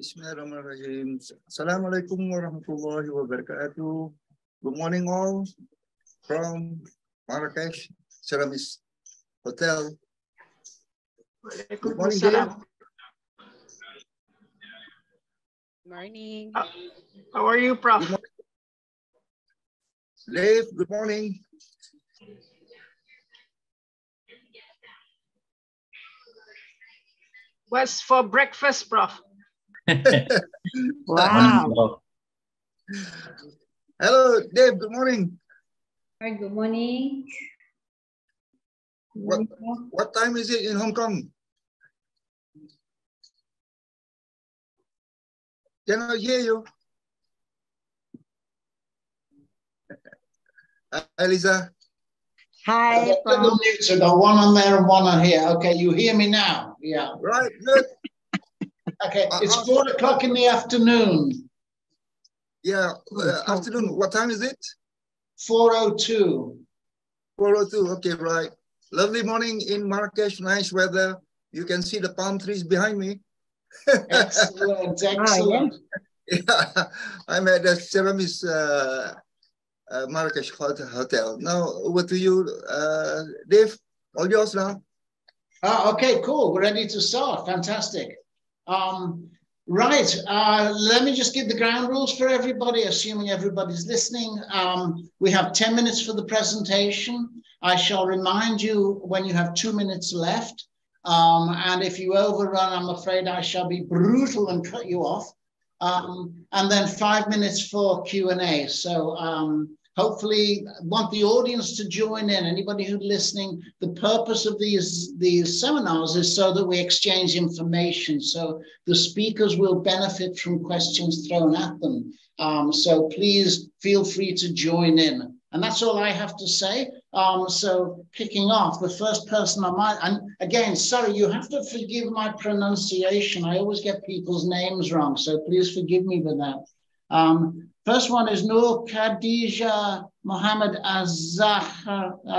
Bismillahirrahmanirrahim. Assalamualaikum warahmatullahi wabarakatuh. Good morning all from Marrakech Semiramis Hotel. Good morning, Dave. Morning. How are you, Prof? Good morning. Dave, good morning. What's for breakfast, Prof? Wow. Hello, Dave, good morning. Hi, good morning. What time is it in Hong Kong? Can I hear you? Eliza. Hi, Prof. So got one on there and one on here. Okay, you hear me now? Yeah. Right, good. Okay, it's 4 o'clock in the afternoon. Yeah, afternoon. What time is it? 4:02. 4:02, okay, right. Lovely morning in Marrakech, nice weather. You can see the palm trees behind me. Excellent, excellent. Yeah, I'm at the Semiramis Marrakech Hotel. Now, over to you, Dave. All yours now. Okay, cool. We're ready to start. Fantastic. Right. Let me just give the ground rules for everybody, assuming everybody's listening. We have 10 minutes for the presentation. I shall remind you when you have 2 minutes left. And if you overrun, I'm afraid I shall be brutal and cut you off. And then 5 minutes for Q&A. So hopefully want the audience to join in. Anybody who's listening, the purpose of these seminars is so that we exchange information. So the speakers will benefit from questions thrown at them. So please feel free to join in. And that's all I have to say. So kicking off, the first person I might, and again, sorry, you have to forgive my pronunciation. I always get people's names wrong, so please forgive me for that. First one is Noor Khadija Mohammed Azari.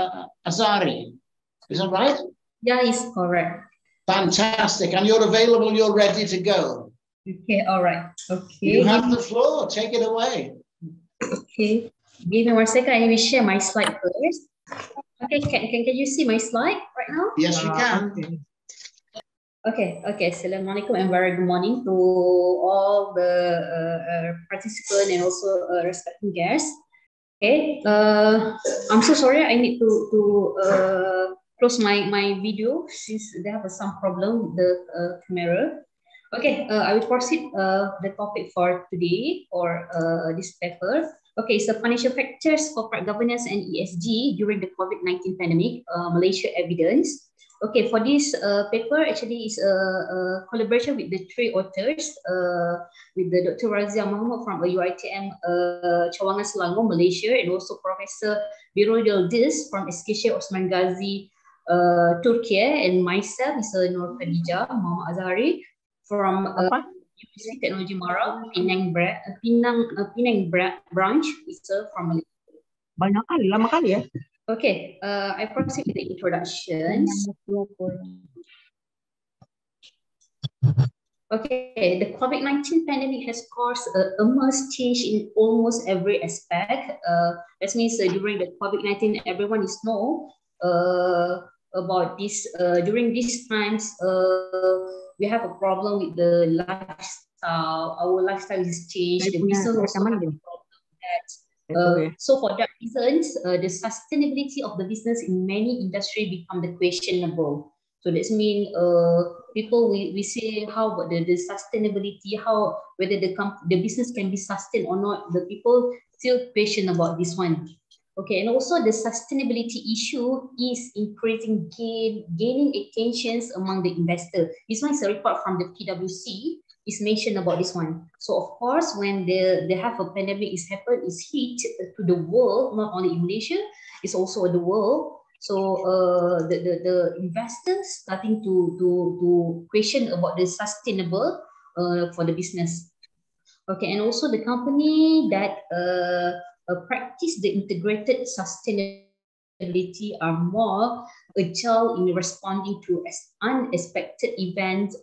Is that right? Yeah, it's correct. Fantastic. And you're available, you're ready to go. Okay, all right. Okay. You have the floor, take it away. Okay. Give me 1 second. I will share my slide first. Okay, can you see my slide right now? Yes, we can. Okay. Assalamualaikum and very good morning to all the participants and also respected guests. Okay, I'm so sorry. I need to close my video since they have some problem with the camera. Okay, I will proceed the topic for today or this paper. Okay, so financial factors, corporate governance, and ESG during the COVID-19 pandemic, Malaysia evidence. Okay, for this paper, actually is a collaboration with the 3 authors, with the Dr. Razia Mahmud from UiTM Cawangan Selangor, Malaysia, and also Professor Behavioural Researchers from SKC Osman Ghazi, Turkey, and myself is Noor Khadija Muhammad Azhari from Universiti Teknologi MARA, Penang branch, is from Malaysia. Banyak kali, lama kali ya. Okay, I proceed with the introductions. Okay, the COVID-19 pandemic has caused a immense change in almost every aspect. That means during the COVID-19, everyone is know about this. During these times, we have a problem with the lifestyle. Our lifestyle is changed. The business also have a problem with that. So for that reasons, the sustainability of the business in many industries become the questionable. So that means people we say how about the sustainability, how whether the business can be sustained or not. The people still question about this one. Okay, and also the sustainability issue is gaining attention among the investor. This one is a report from the PwC. Is mentioned about this one. So of course, when they have a pandemic is happened, is hit to the world, not only in Malaysia, it's also the world. So the investors starting to question about the sustainable for the business. Okay, and also the company that practice the integrated sustainability are more agile in responding to unexpected events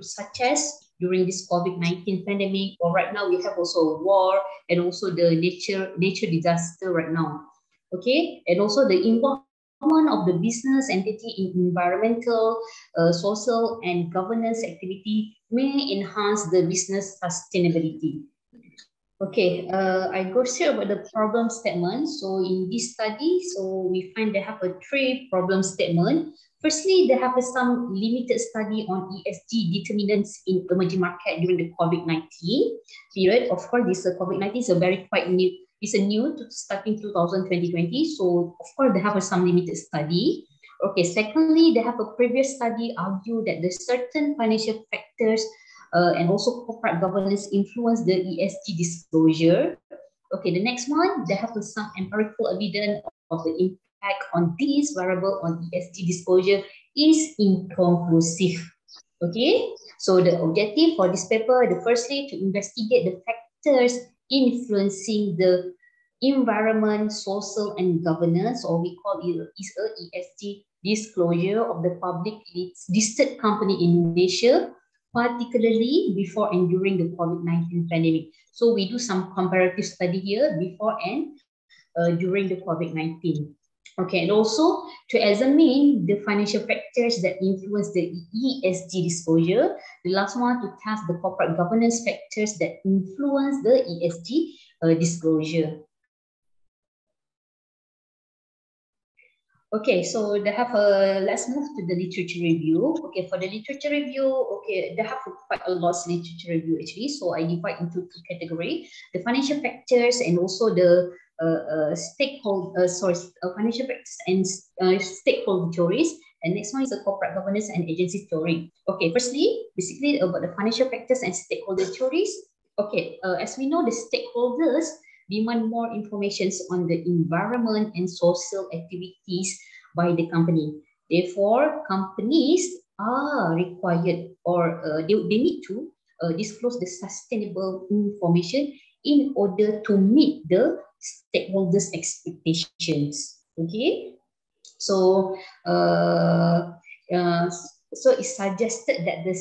such as during this COVID-19 pandemic, or right now we have also war and also the nature disaster right now. Okay, and also the involvement of the business entity in environmental, social and governance activity may enhance the business sustainability. Okay, I go share about the problem statement. So in this study, so we find they have a 3 problem statement. Firstly, they have some limited study on ESG determinants in emerging market during the COVID-19 period. Of course, this COVID-19 is a very quite new. It's a new starting 2020. So of course, they have some limited study. Okay, secondly, they have a previous study argue that the certain financial factors and also corporate governance influence the ESG disclosure. Okay, the next one, they have some empirical evidence of the impact on these variable on ESG disclosure is inconclusive. Okay, so the objective for this paper, the firstly, to investigate the factors influencing the environment, social and governance, or we call it is a ESG disclosure of the public listed company in Malaysia, particularly before and during the COVID-19 pandemic. So we do some comparative study here before and during the COVID-19. Okay, and also to examine the financial factors that influence the ESG disclosure. The last one, to test the corporate governance factors that influence the ESG disclosure. Okay, so they have let's move to the literature review. Okay, for the literature review, okay, they have quite a lot of literature review actually. So I divide into 2 categories: the financial factors and also the financial factors and stakeholder theories. And next one is the corporate governance and agency theory. Okay, firstly, basically about the financial factors and stakeholder theories. Okay, as we know, the stakeholders demand more information on the environment and social activities by the company. Therefore, companies are required or they need to disclose the sustainable information in order to meet the stakeholders' expectations. Okay, so so it's suggested that they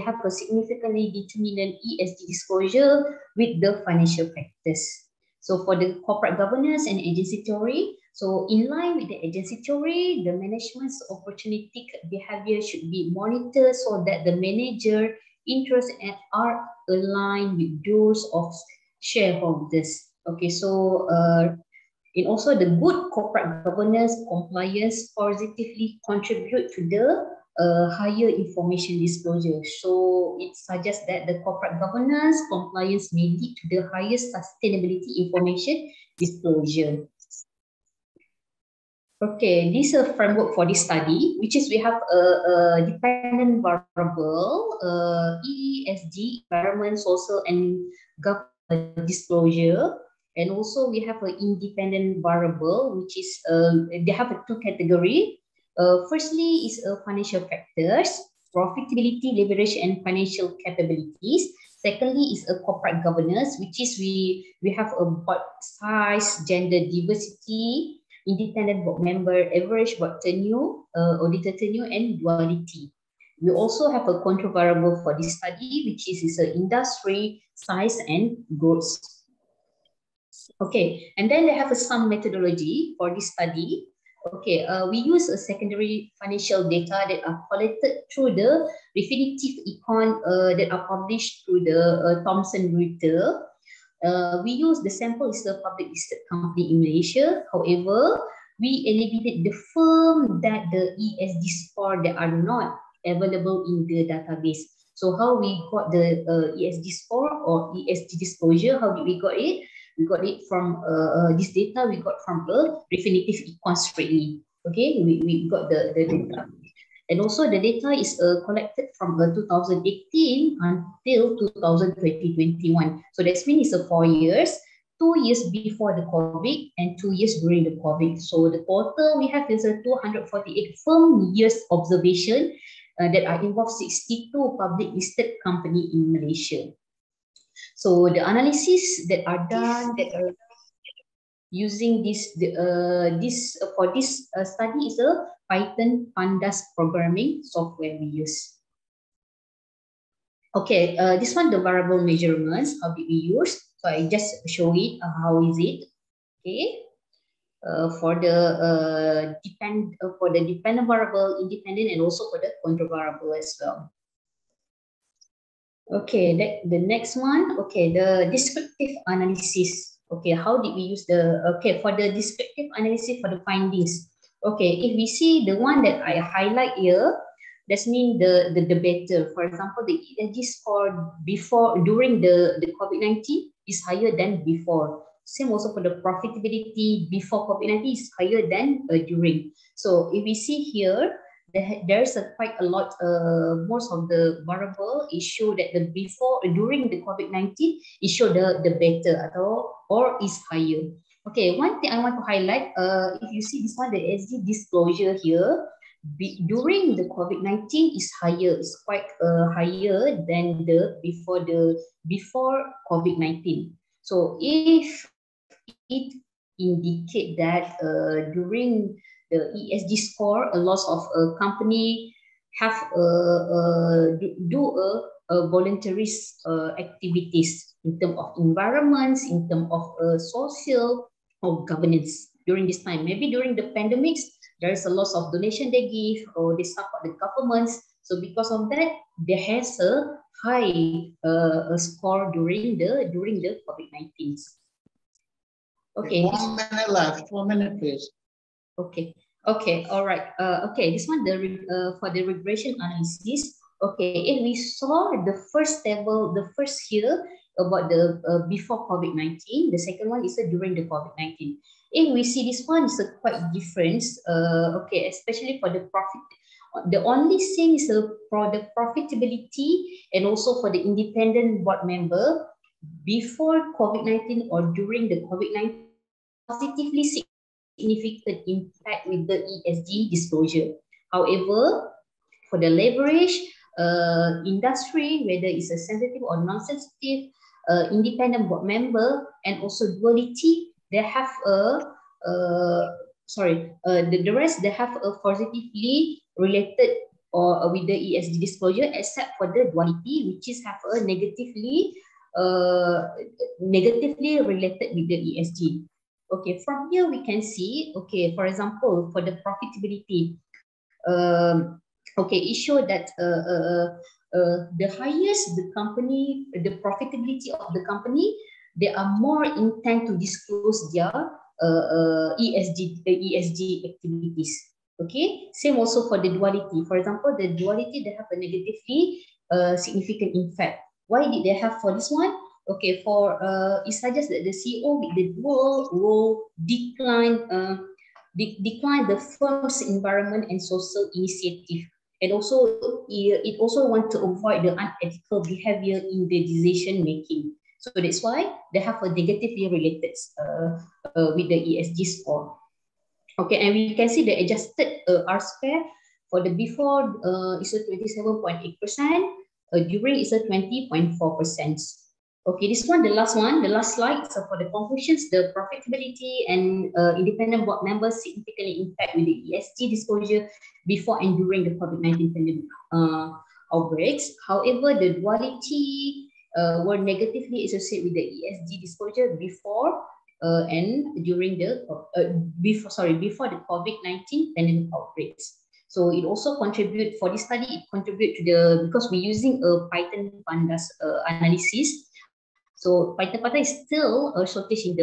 have a significantly determinant ESG disclosure with the financial factors. So for the corporate governance and agency theory, so in line with the agency theory, the management's opportunistic behavior should be monitored so that the manager interests are aligned with those of shareholders. Okay, so and also the good corporate governance compliance positively contribute to the higher information disclosure. So it suggests that the corporate governance compliance may lead to the highest sustainability information disclosure. Okay, this is a framework for this study, which is we have a dependent variable, ESG, environment, social and governance disclosure. And also we have an independent variable, which is, they have 2 categories. Firstly is financial factors, profitability, leverage, and financial capabilities. Secondly is a corporate governance, which is we have about size, gender diversity, independent board member, average board tenure, auditor tenure, and duality. We also have a control variable for this study, which is industry, size, and growth. Okay, and then they have some methodology for this study. Okay, we use a secondary financial data that are collected through the definitive econ that are published through the Thomson Reuters. We use the sample is a public listed company in Malaysia. However, we eliminate the firm that the ESG score that are not available in the database. So how we got the ESG score or ESG disclosure? How did we got it? We got it from this data we got from a definitive econ straightly. Okay, we got the data. And also the data is collected from 2018 until 2021. So that means it's 4 years, 2 years before the COVID and 2 years during the COVID. So the total we have is 248 firm years observation that are involved 62 public listed company in Malaysia. So the analysis that are done that are using this for this study is a Python Pandas programming software we use. Okay, this one, the variable measurements, how did we use? So I just show it, how is it? Okay, for the dependent variable, independent, and also for the control variable as well. Okay, the next one, okay, the descriptive analysis. Okay, how did we use for the descriptive analysis for the findings? Okay, if we see the one that I highlight here, that means the better. For example, the ESG score during the COVID-19 is higher than before. Same also for the profitability before COVID-19 is higher than during. So if we see here, there's quite a lot, most of the variable is show that the before, during the COVID-19, it show the better or is higher. Okay, one thing I want to highlight, if you see this one, the ESG disclosure here, during the COVID-19 is higher, is quite higher than the before COVID-19. So if it indicate that during the ESG score, a lot of company have do voluntary activities in terms of environments, in terms of social or governance during this time. Maybe during the pandemics, there is a lot of donation they give or they support the governments. So because of that, there has a high score during the COVID-19. Okay. 1 minute left. 1 minute, please. Okay. Okay. All right. Okay. This one, for the regression analysis. Okay. If we saw the first table, the first here about the before COVID-19, the second one is during the COVID-19. If we see this one is a quite difference. Okay, especially for the profit. The only thing is for the profitability and also for the independent board member before COVID-19 or during the COVID-19 positively significant impact with the ESG disclosure. However, for the leverage industry, whether it's a sensitive or non-sensitive, independent board member, and also duality, they have the rest they have a positively related or with the ESG disclosure, except for the duality, which is have a negatively related with the ESG. Okay, from here we can see, okay, for example, for the profitability, okay, it showed that the highest the company, the profitability of the company, they are more intent to disclose their ESG activities. Okay, same also for the duality. For example, the duality, they have a negatively significant impact. Why did they have for this one? Okay, for it suggests that the CEO with the dual will decline the firm's environment and social initiative, and also it also want to avoid the unethical behavior in the decision making. So that's why they have a negatively related with the ESG score. Okay, and we can see the adjusted R-square for the before is a 27.8%, during is a 20.4%. Okay, this one, the last slide. So for the conclusions, the profitability and independent board members significantly impact with the ESG disclosure before and during the COVID-19 pandemic outbreaks. However, the duality were negatively associated with the ESG disclosure before and during the before the COVID-19 pandemic outbreaks. So it also contribute for this study. It contribute to the, because we're using a Python pandas analysis. So Python pandas is still a shortage in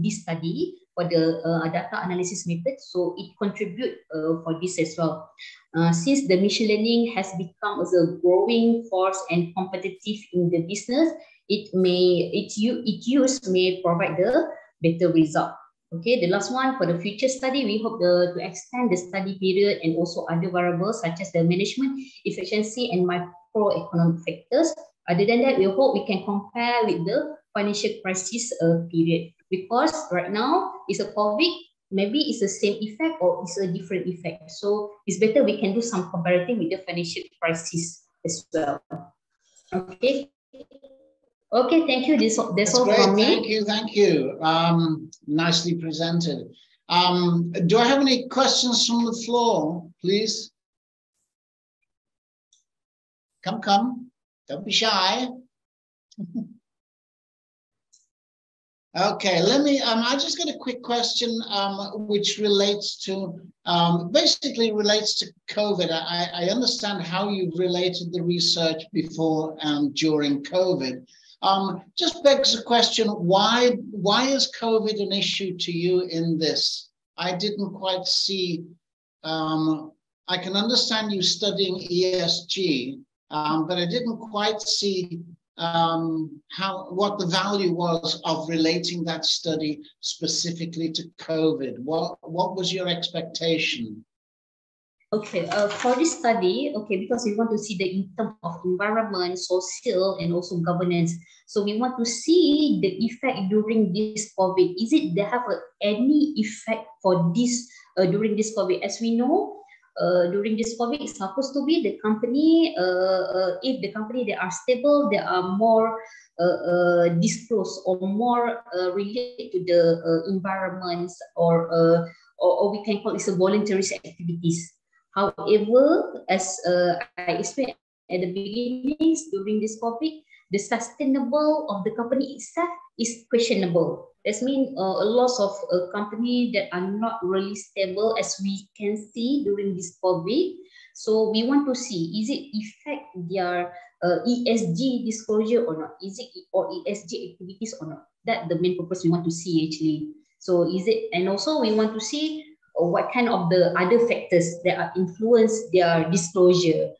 this study for the data analysis method. So it contribute for this as well. Since the machine learning has become as a growing force and competitive in the business, its use may provide the better result. Okay, the last one, for the future study, we hope to extend the study period and also other variables such as the management efficiency and macroeconomic factors. Other than that, we hope we can compare with the financial crisis period, because right now it's a COVID, maybe it's the same effect or it's a different effect. So it's better we can do some comparative with the financial crisis as well. Okay. Okay, thank you. That's all great. from me. Thank you. Nicely presented. Do I have any questions from the floor, please? Come. Don't be shy. Okay, I just got a quick question which relates to, basically relates to COVID. I understand how you've related the research before and during COVID. Just begs the question, why is COVID an issue to you in this? I didn't quite see, I can understand you studying ESG, but I didn't quite see what the value was of relating that study specifically to COVID. What was your expectation? Okay, for this study, okay, because we want to see the in terms of environment, social, and also governance. So we want to see the effect during this COVID. Is it they have any effect for this during this COVID? As we know, during this COVID, it's supposed to be the company. If the company they are stable, they are more disclosed or more related to the environments, or we can call it a voluntary activities. However, as I explained at the beginning, during this COVID, the sustainable of the company itself is questionable. That means a loss of a company that are not really stable, as we can see during this COVID. So we want to see, is it affect their ESG disclosure or not? Is it or ESG activities or not? That's the main purpose we want to see actually. So is it, and also we want to see what kind of the other factors that are influence their disclosure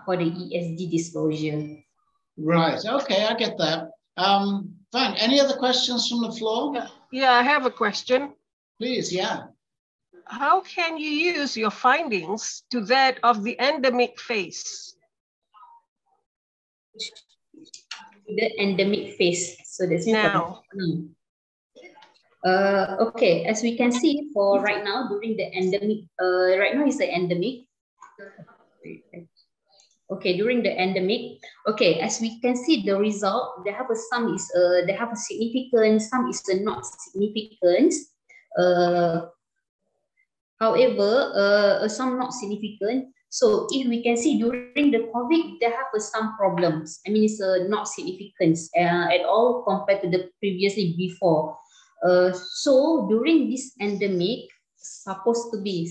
for the ESG disclosure. Right. Okay, I get that. Fine. Any other questions from the floor? Yeah, I have a question. Please, yeah. How can you use your findings to that of the endemic phase? The endemic phase. So that's now. Okay, as we can see for right now during the endemic, right now is the endemic. Okay, during the endemic, okay, as we can see the result, they have some is they have a significant, some is not significant. However, some not significant. So if we can see during the COVID, they have some problems. I mean, it's not significant at all compared to the previously before. So during this endemic, supposed to be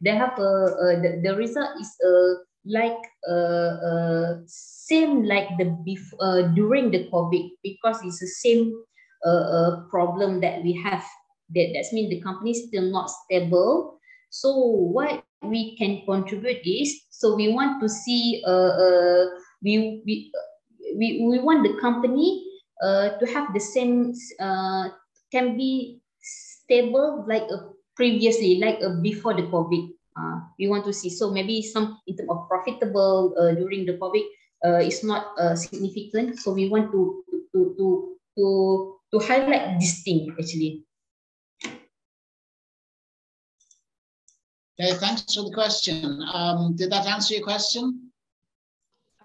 they have the result is like same like the during the COVID, because it's the same problem that we have. That means the company is still not stable. So what we can contribute is, so we want to see we want the company to have the same can be stable like previously, like before the COVID. We want to see, so maybe some in terms of profitable during the COVID is not significant. So we want to highlight this thing actually. Okay, thanks for the question. Did that answer your question?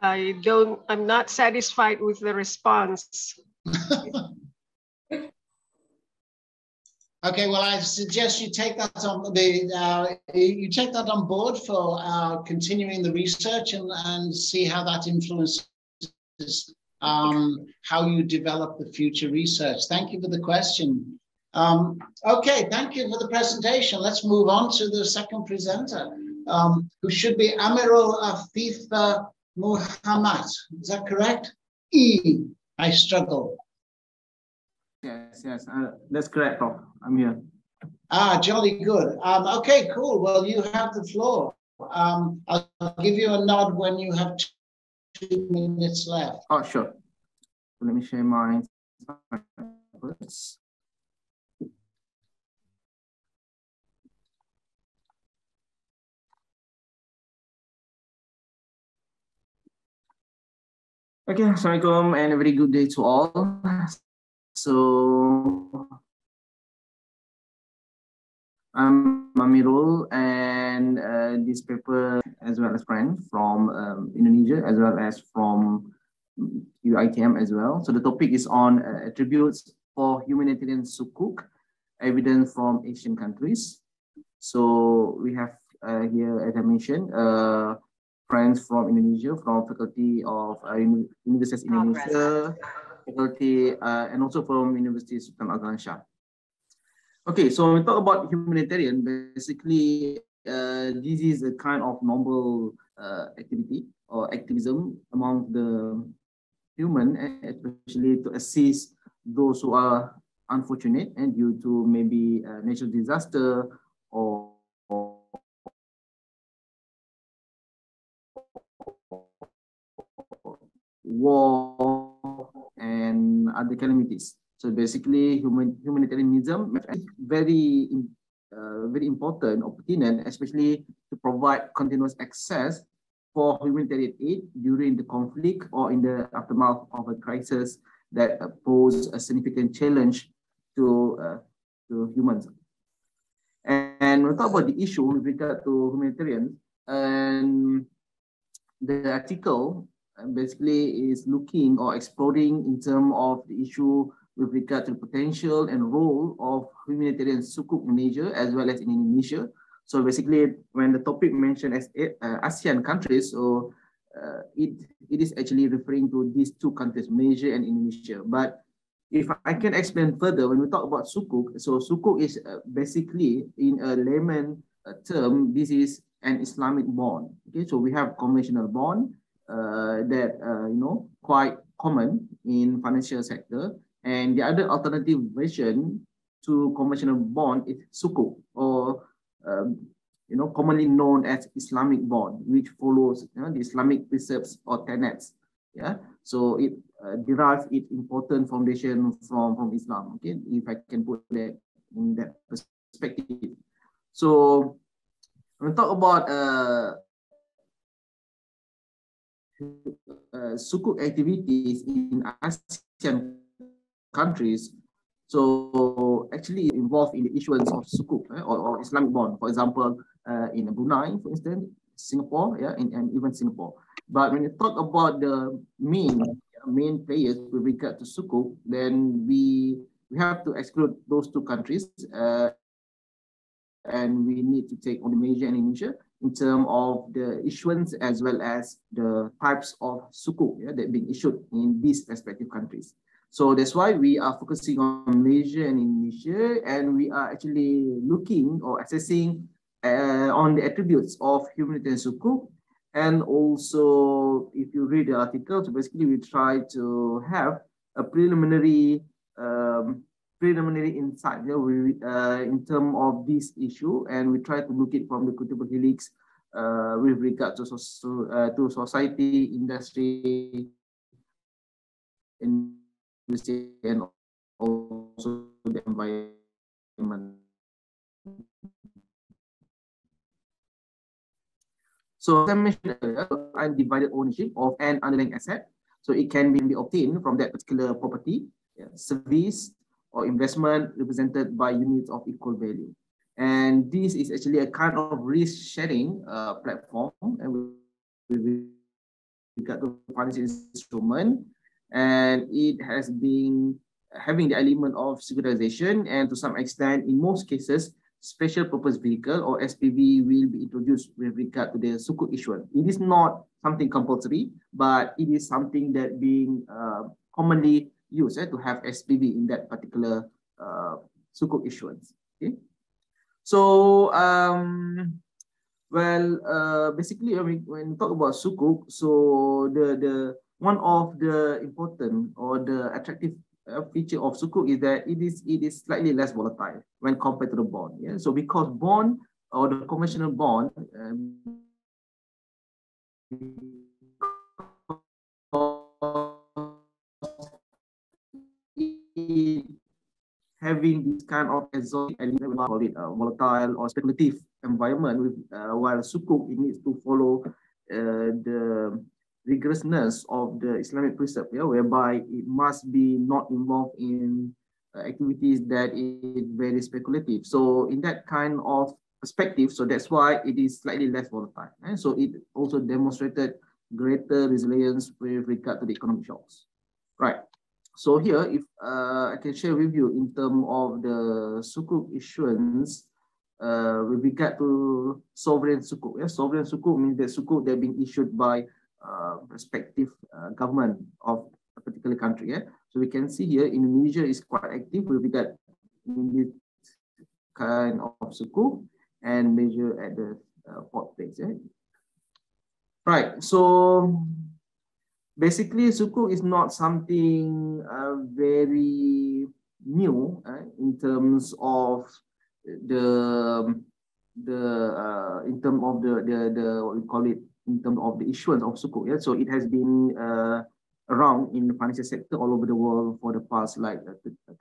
I'm not satisfied with the response. Okay, well, I suggest you take that on on board for continuing the research and see how that influences how you develop the future research. Thank you for the question. Okay, thank you for the presentation. Let's move on to the second presenter, who should be Amirul Afif Muhammad. Is that correct? I struggle. Yes, that's correct, Prof. I'm here. Jolly good. Okay, cool. Well, you have the floor. I'll give you a nod when you have 2 minutes left. Oh, sure. Let me share my slides. Okay, assalamualaikum and a very good day to all. So I'm Amirul, and this paper, as well as friend from Indonesia, as well as from UITM as well. So the topic is on attributes for humanitarian sukuk, evidence from Asian countries. So we have here, as I mentioned, friends from Indonesia, from faculty of University Indonesia, faculty, and also from University Sultan Azlan Shah. Okay, so when we talk about humanitarian, basically, this is a kind of noble activity or activism among the human, especially to assist those who are unfortunate and due to maybe natural disaster or war and other calamities. So basically, humanitarianism is very important or pertinent, especially to provide continuous access for humanitarian aid during the conflict or in the aftermath of a crisis that pose a significant challenge to humans. And when we talk about the issue with regard to humanitarian, and the article basically is looking or exploring in terms of the issue with regard to the potential and role of humanitarian sukuk in Malaysia as well as in Indonesia. So basically, when the topic mentioned as ASEAN countries, so it is actually referring to these two countries, Malaysia and Indonesia. But if I can explain further, when we talk about sukuk, so sukuk is basically, in a layman term, this is an Islamic bond. Okay, so we have conventional bond that quite common in financial sector. And the other alternative version to conventional bond is sukuk, or commonly known as Islamic bond, which follows the Islamic precepts or tenets. Yeah, so it derives its important foundation from Islam. Okay, if I can put that in that perspective. So when we talk about sukuk activities in ASEAN countries, so actually involved in the issuance of sukuk or Islamic bond, for example, in Brunei, for instance, Singapore, and even Singapore. But when you talk about the main players with regard to sukuk, then we have to exclude those two countries, and we need to take on Malaysia and Indonesia in terms of the issuance as well as the types of sukuk that being issued in these respective countries. So that's why we are focusing on Malaysia and Indonesia, and we are actually looking or assessing on the attributes of humanitarian sukuk. And also, if you read the article, so basically we try to have a preliminary insight in terms of this issue, and we try to look it from the critical helix with regard to society, industry, and also the environment. So as I mentioned earlier, undivided ownership of an underlying asset. So it can be obtained from that particular property, service, or investment represented by units of equal value. And this is actually a kind of risk-sharing platform, and with regard to financial instrument. And it has been having the element of securitization, and to some extent, in most cases, special purpose vehicle or SPV will be introduced with regard to the sukuk issuance. It is not something compulsory, but it is something that being commonly used to have SPV in that particular sukuk issuance. Okay, so basically, when we talk about sukuk, so the one of the important or the attractive feature of sukuk is that it is slightly less volatile when compared to the bond. Yeah, so because bond or the conventional bond having this kind of exotic element, we call it volatile or speculative environment, with while sukuk, it needs to follow the rigorousness of the Islamic precept, whereby it must be not involved in activities that is very speculative. So in that kind of perspective, so that's why it is slightly less volatile. And so it also demonstrated greater resilience with regard to the economic shocks. Right. So here, if I can share with you in terms of the sukuk issuance, with regard to sovereign sukuk. Yeah? Sovereign sukuk means that sukuk that being issued by respective government of a particular country. Yeah? So we can see here Indonesia is quite active with regard in this kind of sukuk and measure at the port place. Yeah? Right. So basically, sukuk is not something very new in terms of the in terms of the what we call it, in terms of the issuance of sukuk. Yeah, so it has been around in the financial sector all over the world for the past like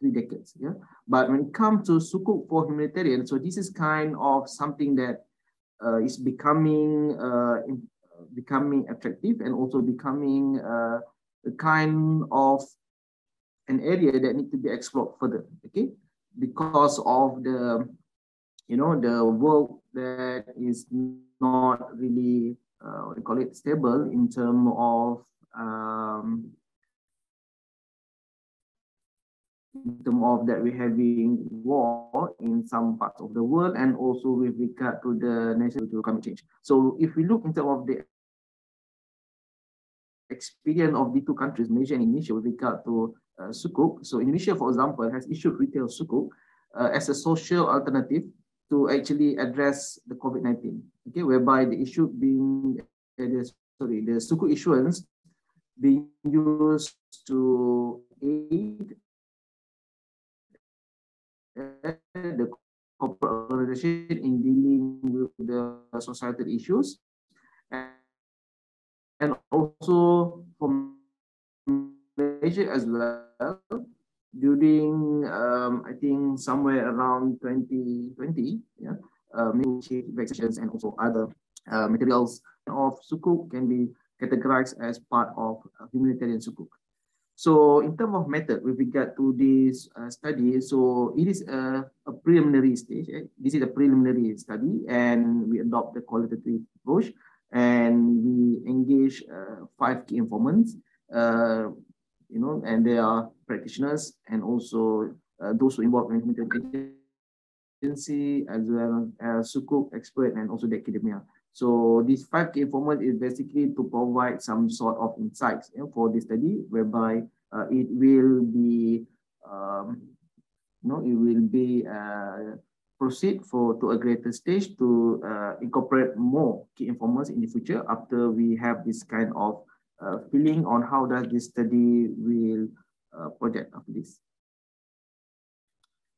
3 decades. Yeah, but when it comes to sukuk for humanitarian, so this is kind of something that is becoming attractive and also becoming a kind of an area that needs to be explored further. Okay, because of the the work that is not really what we call it, stable in terms of that we're having war in some parts of the world, and also with regard to the national climate change. So if we look in terms of the experience of the two countries, Malaysia and Indonesia, with regard to sukuk. So Indonesia, for example, has issued retail sukuk as a social alternative to actually address the COVID-19. Okay, whereby the issue being the sukuk issuance being used to aid the corporate organization in dealing with the societal issues, and also for Malaysia as well during I think somewhere around 2020, yeah, vaccinations and also other materials of sukuk can be categorized as part of humanitarian sukuk. So in terms of method with regard to this study, so it is a preliminary stage. This is a preliminary study, and we adopt the qualitative approach, and we engage 5 key informants, and they are practitioners and also those who involved in humanitarian agency, as well as sukuk expert and also the academia. So this 5 key informants is basically to provide some sort of insights for this study, whereby it will be proceed to a greater stage to incorporate more key informants in the future after we have this kind of feeling on how does this study will project after this.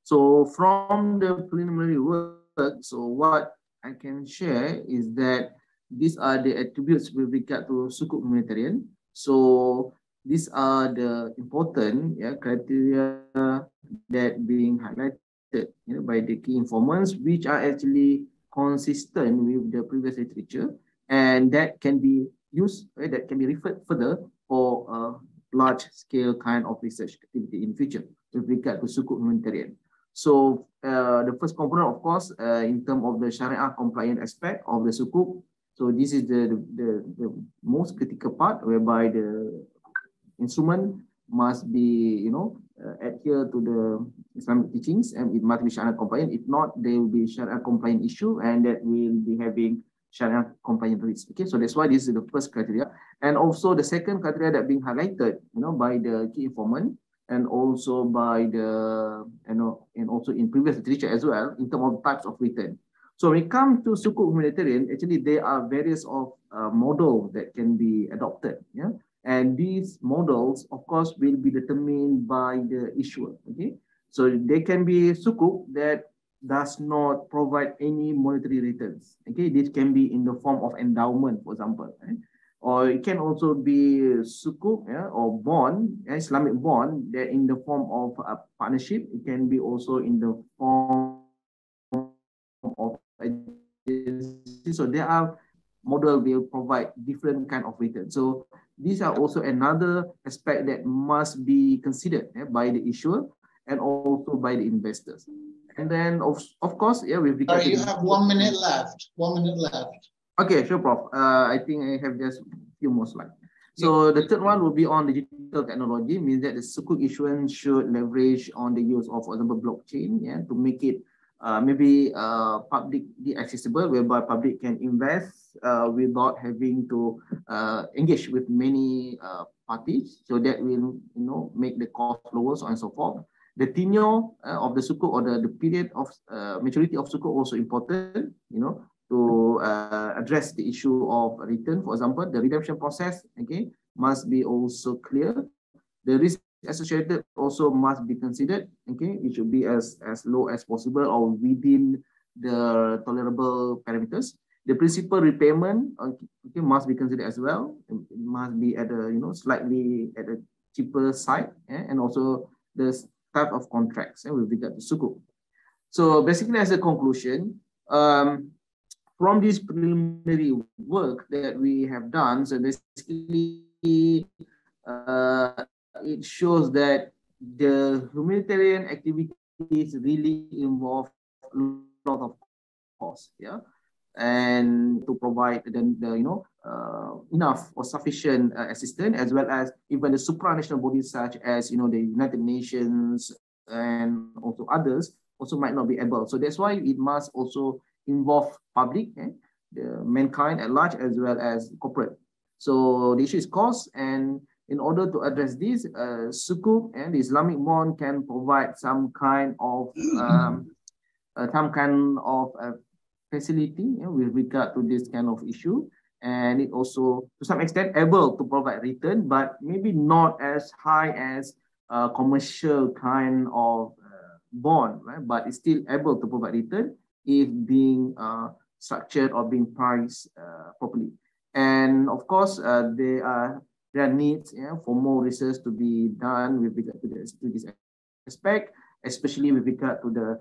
So from the preliminary work, so what I can share is that these are the attributes with regard to sukuk humanitarian. So these are the important criteria that being highlighted by the key informants, which are actually consistent with the previous literature, and that can be used, that can be referred further for a large-scale kind of research activity in future with regard to sukuk humanitarian. So the first component, of course, in terms of the Sharia compliant aspect of the sukuk. So this is the most critical part, whereby the instrument must be, adhere to the Islamic teachings, and it must be Sharia compliant. If not, there will be Sharia compliant issue, and that will be having Sharia compliant risk. Okay, so that's why this is the first criteria, and also the second criteria that being highlighted, by the key informant, and also by the, and also in previous literature as well, in terms of types of written. So when it comes to sukuk humanitarian, actually there are various of models that can be adopted. Yeah, and these models, of course, will be determined by the issuer. Okay, so they can be sukuk that does not provide any monetary returns. Okay, this can be in the form of endowment, for example. Right? Or it can also be sukuk, or bond, Islamic bond, that in the form of a partnership. It can be also in the form of agency. So there are model will provide different kind of return. So these are also another aspect that must be considered by the issuer and also by the investors. And then of course, with regard to, you have 1 minute left. 1 minute left. Okay, sure, Prof. I think I have just a few more slides. So the third one will be on digital technology, means that the sukuk issuance should leverage on the use of, for example, blockchain, to make it maybe publicly accessible, whereby public can invest without having to engage with many parties. So that will, make the cost lower, so on and so forth. The tenure of the sukuk, or the period of maturity of sukuk, also important, to address the issue of return. For example, the redemption process, must be also clear. The risk associated also must be considered. It should be as low as possible or within the tolerable parameters. The principal repayment must be considered as well. It must be at a slightly at a cheaper side, and also the type of contracts with regard to sukuk. So basically, as a conclusion, from this preliminary work that we have done, so basically it shows that the humanitarian activities really involve a lot of costs, and to provide the enough or sufficient assistance, as well as even the supranational bodies such as the United Nations and also others also might not be able. So that's why it must also involve public, the mankind at large, as well as corporate. So the issue is cost, and in order to address this, sukuk and the Islamic bond can provide some kind of facility with regard to this kind of issue, and it also to some extent able to provide return, but maybe not as high as commercial kind of bond, right? But it's still able to provide return if being structured or being priced properly. And of course, there are needs for more research to be done with regard to this aspect, especially with regard to the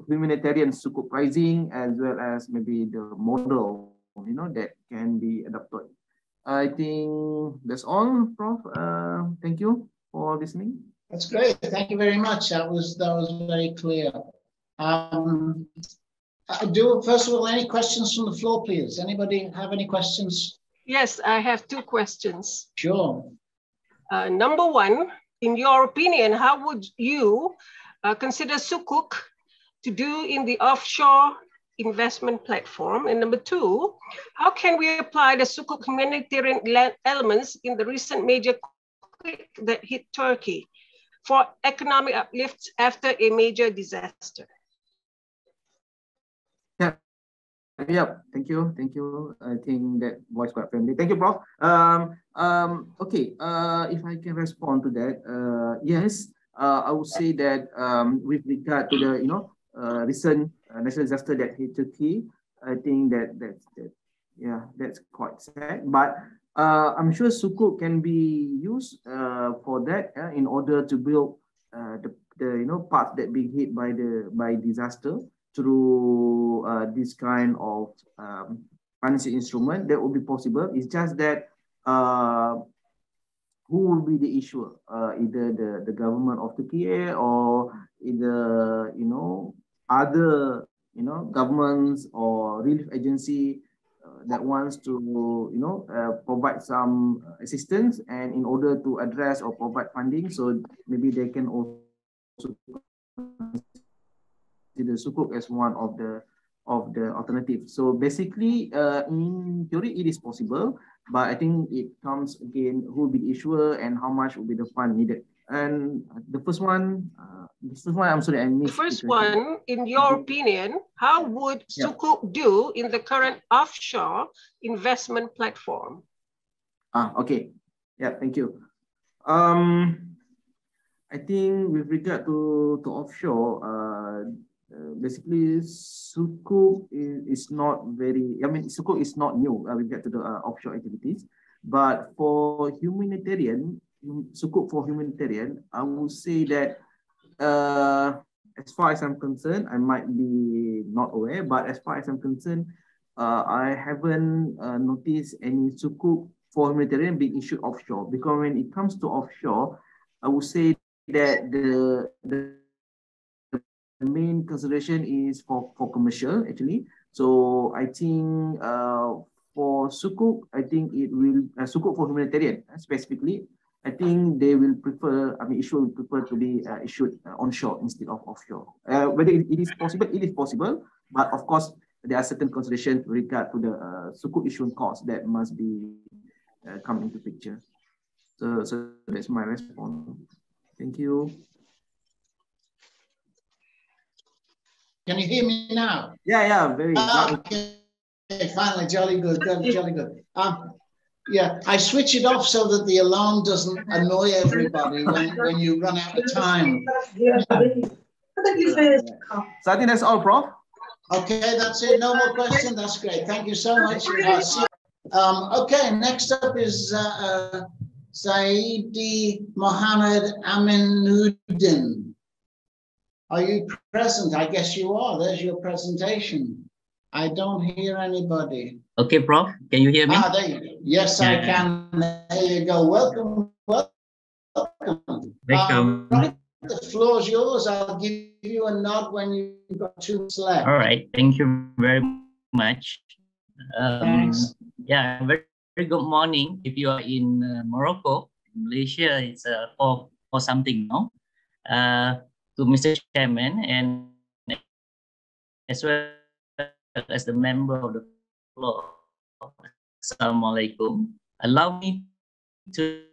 humanitarian sukuk pricing, as well as maybe the model that can be adopted. I think that's all, Prof. Thank you for listening. That's great. Thank you very much. That was very clear. First of all, any questions from the floor, please? Anybody have any questions? Yes, I have two questions. Sure. Number one, in your opinion, how would you consider sukuk to do in the offshore investment platform? And number two, how can we apply the sukuk humanitarian elements in the recent major quake that hit Turkey for economic uplift after a major disaster? Yeah, thank you. I think that was quite friendly. Thank you, Prof. Okay, if I can respond to that, yes, I would say that with regard to the recent natural disaster that hit Turkey, I think that's quite sad. But I'm sure sukuk can be used for that in order to build the parts that being hit by disaster through this kind of financial instrument. That would be possible. It's just that who will be the issuer? Either the government of Turkey, or either other governments or relief agency that wants to provide some assistance, and in order to address or provide funding, so maybe they can also the sukuk as one of the alternatives. So basically, in theory, it is possible, but I think it comes again who will be the issuer and how much will be the fund needed. And the first one, I'm sorry, I missed. The first one, in your opinion, how would sukuk do in the current offshore investment platform? Okay. Yeah, thank you. I think with regard to offshore, basically sukuk is not very, sukuk is not new with regard to the offshore activities, but for humanitarian, sukuk for humanitarian, I would say that as far as I'm concerned, I might be not aware, but as far as I'm concerned, I haven't noticed any sukuk for humanitarian being issued offshore, because when it comes to offshore, I would say that the main consideration is for commercial actually. So I think for sukuk, I think it will sukuk for humanitarian specifically. I think they will prefer, issue will prefer to be issued onshore instead of offshore. Whether it is possible, but of course, there are certain considerations with regard to the sukuk issuance cost that must be come into picture. So that's my response. Thank you. Can you hear me now? Yeah, very loud. Okay, finally, jolly good. Yeah, I switch it off so that the alarm doesn't annoy everybody when you run out of time. So I think that's all, Prof. Okay, that's it. No more questions. That's great. Thank you so much. Okay, next up is Saidi Mohammed Aminuddin. Are you present? I guess you are. There's your presentation. I don't hear anybody. Okay, Prof. Can you hear me? There you go. Yes, I can. There you go. Welcome. Right, the floor is yours. I'll give you a nod when you've got 2 minutes left. All right. Thank you very much. Thanks. Yeah, very good morning. If you are in Morocco, Malaysia, it's 4 something now. To Mr. Chairman and as well as the member of the floor. Assalamualaikum. Allow me to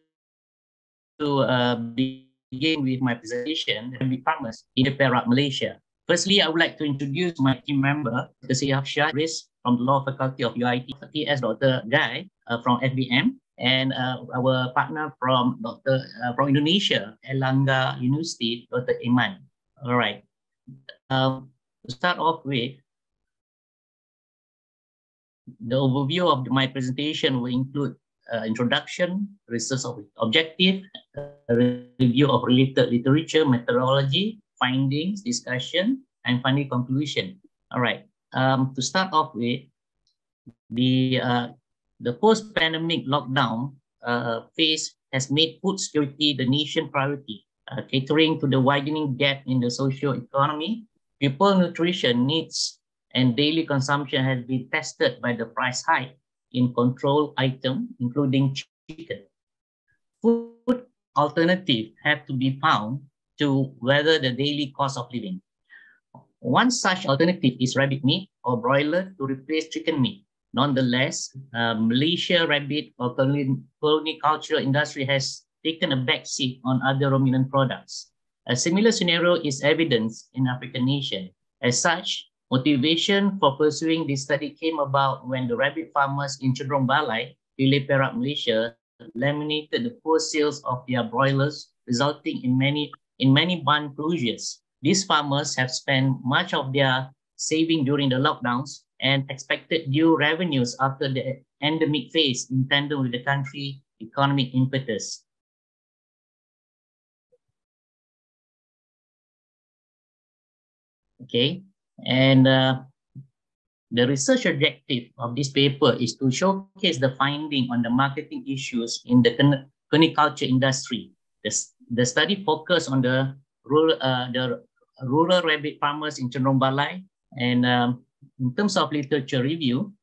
begin with my presentation and be farmers in Perak, Malaysia. Firstly, I would like to introduce my team member, Dr. Syafsyah from the Law Faculty of UIT, TS Dr. Guy from FBM, and our partner from from Indonesia, Erlangga University, Dr. Iman. All right. To start off with, the overview of my presentation will include introduction, research objective, review of related literature, methodology, findings, discussion, and finally conclusion. All right. To start off with, the post-pandemic lockdown phase has made food security the nation priority, catering to the widening gap in the socio-economy. People nutrition needs and daily consumption has been tested by the price hike in control items, including chicken. Food alternatives have to be found to weather the daily cost of living. One such alternative is rabbit meat or broiler to replace chicken meat. Nonetheless, Malaysia rabbit or culture industry has taken a backseat on other ruminant products. A similar scenario is evidenced in African nation. As such, motivation for pursuing this study came about when the rabbit farmers in Cenderung Balai, Wilayah Perak, Malaysia, laminated the poor sales of their broilers, resulting in many barn closures. These farmers have spent much of their saving during the lockdowns and expected due revenues after the endemic phase in tandem with the country's economic impetus. Okay, and the research objective of this paper is to showcase the finding on the marketing issues in the coniculture industry. The study focused on the rural rabbit farmers in Cenderung Balai, and in terms of literature review,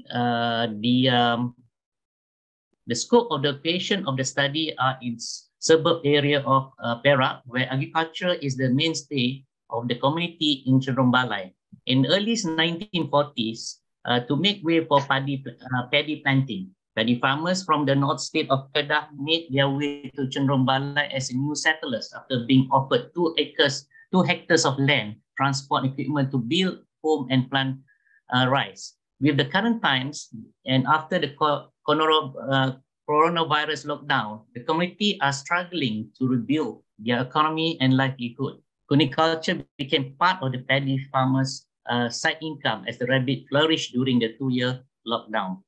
the scope of the creation of the study are in suburb area of Perak, where agriculture is the mainstay of the community in Cenderung Balai. In early 1940s, to make way for paddy planting, paddy farmers from the north state of Kedah made their way to Cenderung Balai as new settlers after being offered 2 hectares of land, transport equipment to build home and plant rice. With the current times and after the coronavirus lockdown, the community are struggling to rebuild their economy and livelihood. Coniculture became part of the paddy farmers' side income as the rabbit flourished during the 2-year lockdown.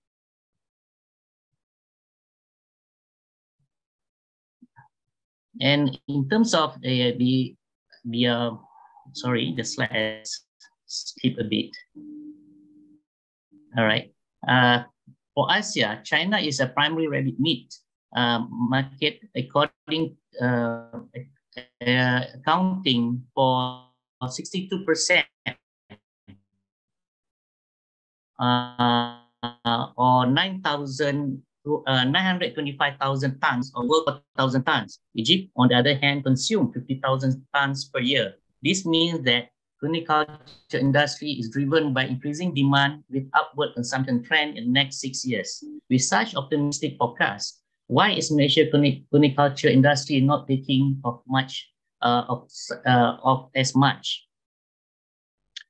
And in terms of the slides skip a bit. All right. For Asia, China is a primary rabbit meat market, according accounting for 62% or 9,000 925,000 tons or 4,000 tons. Egypt, on the other hand, consumes 50,000 tons per year. This means that coniculture industry is driven by increasing demand with upward consumption trend in the next 6 years. With such optimistic forecast, why is Malaysia coniculture industry not taking off as much?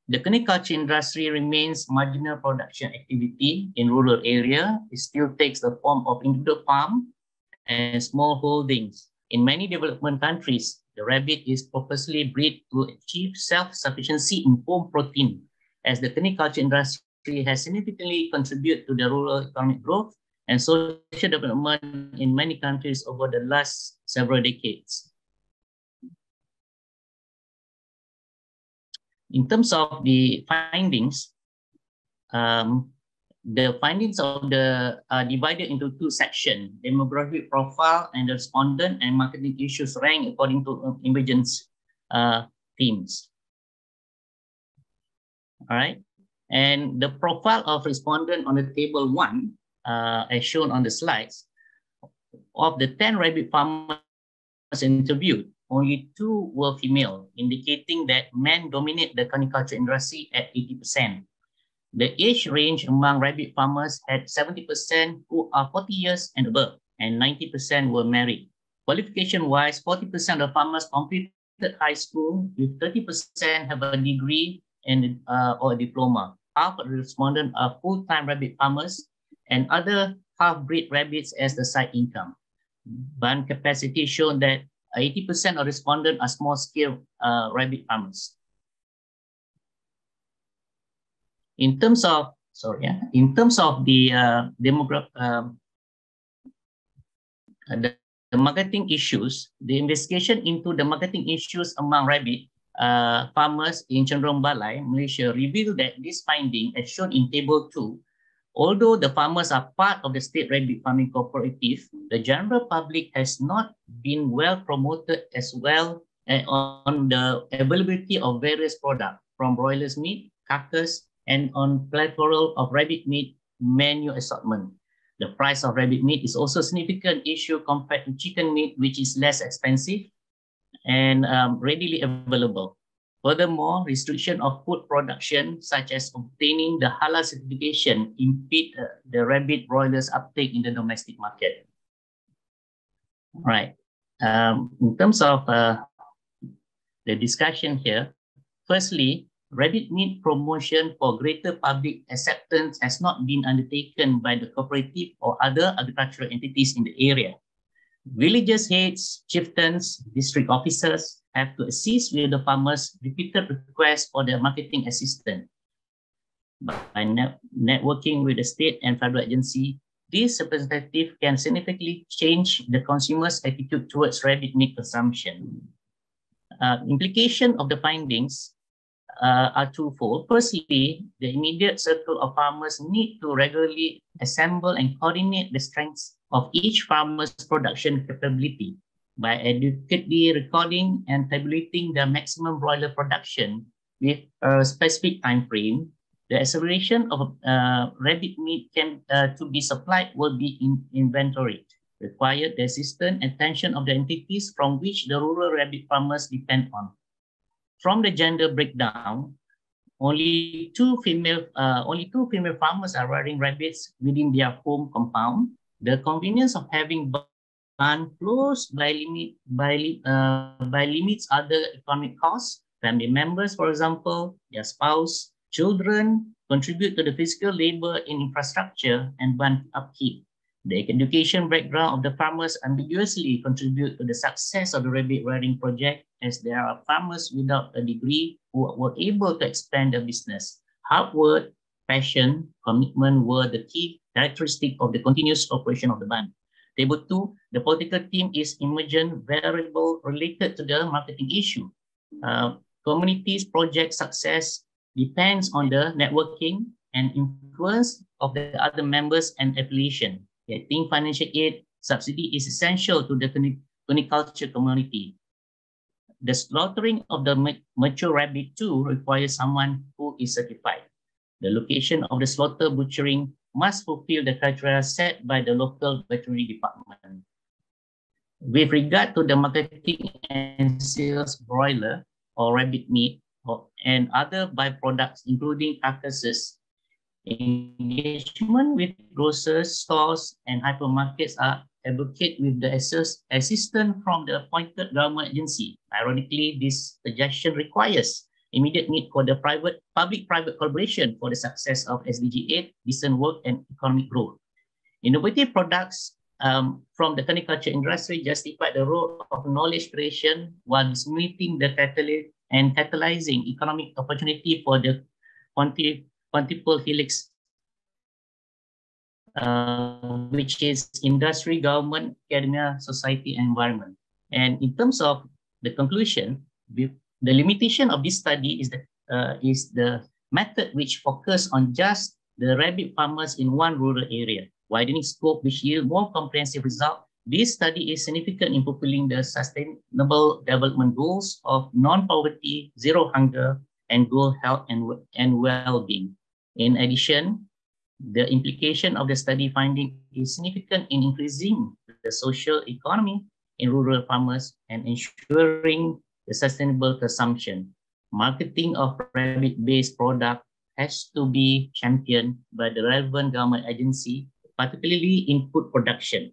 The coniculture industry remains marginal production activity in rural area. It still takes the form of individual farm and small holdings. In many development countries, the rabbit is purposely bred to achieve self-sufficiency in home protein, as the coniculture industry has significantly contributed to the rural economic growth and social development in many countries over the last several decades. In terms of the findings, are divided into two sections: demographic profile and the respondent, and marketing issues ranked according to emergence themes. All right, and the profile of respondent on the table 1, as shown on the slides, of the 10 rabbit farmers interviewed, only 2 were female, indicating that men dominate the coniculture industry at 80%. The age range among rabbit farmers had 70% who are 40 years and above, and 90% were married. Qualification-wise, 40% of farmers completed high school, with 30% have a degree and or a diploma. Half of the respondents are full-time rabbit farmers, and other half-breed rabbits as the side income. Barn capacity shown that 80% of respondents are small-scale rabbit farmers. In terms of the marketing issues, the investigation into the marketing issues among rabbit farmers in Cenderung Balai, Malaysia, revealed that this finding, as shown in table 2, although the farmers are part of the state rabbit farming cooperative, the general public has not been well promoted as well on the availability of various products, from broilers meat, carcass, and on plethora of rabbit meat menu assortment. The price of rabbit meat is also a significant issue compared to chicken meat, which is less expensive and readily available. Furthermore, restriction of food production, such as obtaining the halal certification, impede the rabbit broilers uptake in the domestic market. All right. In terms of the discussion here, firstly, rabbit meat promotion for greater public acceptance has not been undertaken by the cooperative or other agricultural entities in the area. Villagers' heads, chieftains, district officers have to assist with the farmers' repeated requests for their marketing assistance. By networking with the state and federal agency, this representative can significantly change the consumer's attitude towards rabbit meat consumption. Implication of the findings are twofold. Firstly, the immediate circle of farmers need to regularly assemble and coordinate the strengths of each farmer's production capability by adequately recording and tabulating the maximum broiler production with a specific time frame. The acceleration of rabbit meat to be supplied will be inventoried, required the assistance and attention of the entities from which the rural rabbit farmers depend on. From the gender breakdown, only two female farmers are rearing rabbits within their home compound. The convenience of having barn close by limits other economic costs. Family members, for example, their spouse, children, contribute to the physical labor in infrastructure and barn upkeep. The education background of the farmers ambiguously contribute to the success of the rabbit rearing project, as there are farmers without a degree who were able to expand their business. Hard work, passion, commitment were the key characteristic of the continuous operation of the barn. Table 2, the political theme is emergent variable related to the marketing issue. Communities' project success depends on the networking and influence of the other members and affiliation. Getting financial aid subsidy is essential to the coniculture community. The slaughtering of the mature rabbit too requires someone who is certified. The location of the slaughter butchering must fulfill the criteria set by the local veterinary department. With regard to the marketing and sales broiler or rabbit meat and other byproducts, including carcasses, engagement with grocers, stores, and hypermarkets are advocated with the assistance from the appointed government agency. Ironically, this suggestion requires immediate need for the public-private collaboration for the success of SDG 8, decent work, and economic growth. Innovative products from the caniculture industry justify the role of knowledge creation while disseminating the catalyzing economic opportunity for the quintuple helix, which is industry, government, academia, society, and environment. And in terms of the conclusion, the limitation of this study is the method which focus on just the rabbit farmers in one rural area, widening scope which yield more comprehensive result. This study is significant in fulfilling the Sustainable Development Goals of non-poverty, zero hunger, and good health and well-being. In addition, the implication of the study finding is significant in increasing the social economy in rural farmers and ensuring the sustainable consumption. Marketing of rabbit-based product has to be championed by the relevant government agency, particularly in food production.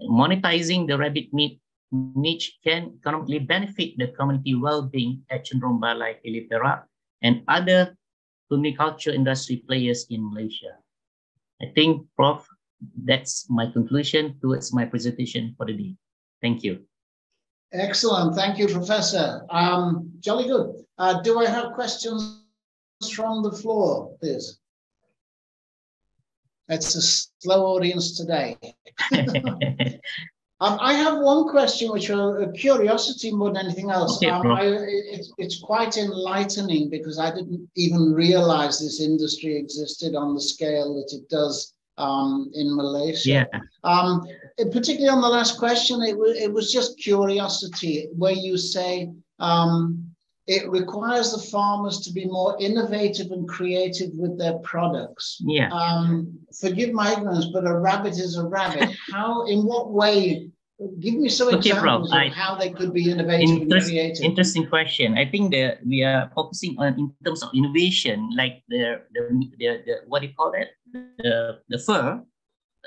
Monetizing the rabbit meat niche can economically benefit the community well-being at Cenderom Balai, Hilir Perak, and other culture industry players in Malaysia. I think, Prof, that's my conclusion towards my presentation for the day. Thank you. Excellent. Thank you, Professor. Jolly good. Do I have questions from the floor, please? It's a slow audience today. I have one question, which is a curiosity more than anything else. Okay, it's quite enlightening because I didn't even realize this industry existed on the scale that it does in Malaysia. Yeah. Particularly on the last question, it was just curiosity, where you say it requires the farmers to be more innovative and creative with their products. Yeah. Forgive my ignorance, but a rabbit is a rabbit. How, in what way? Give me some examples of how they could be innovative and creative. Interesting question. I think that we are focusing on in terms of innovation, like the what do you call that? The fur.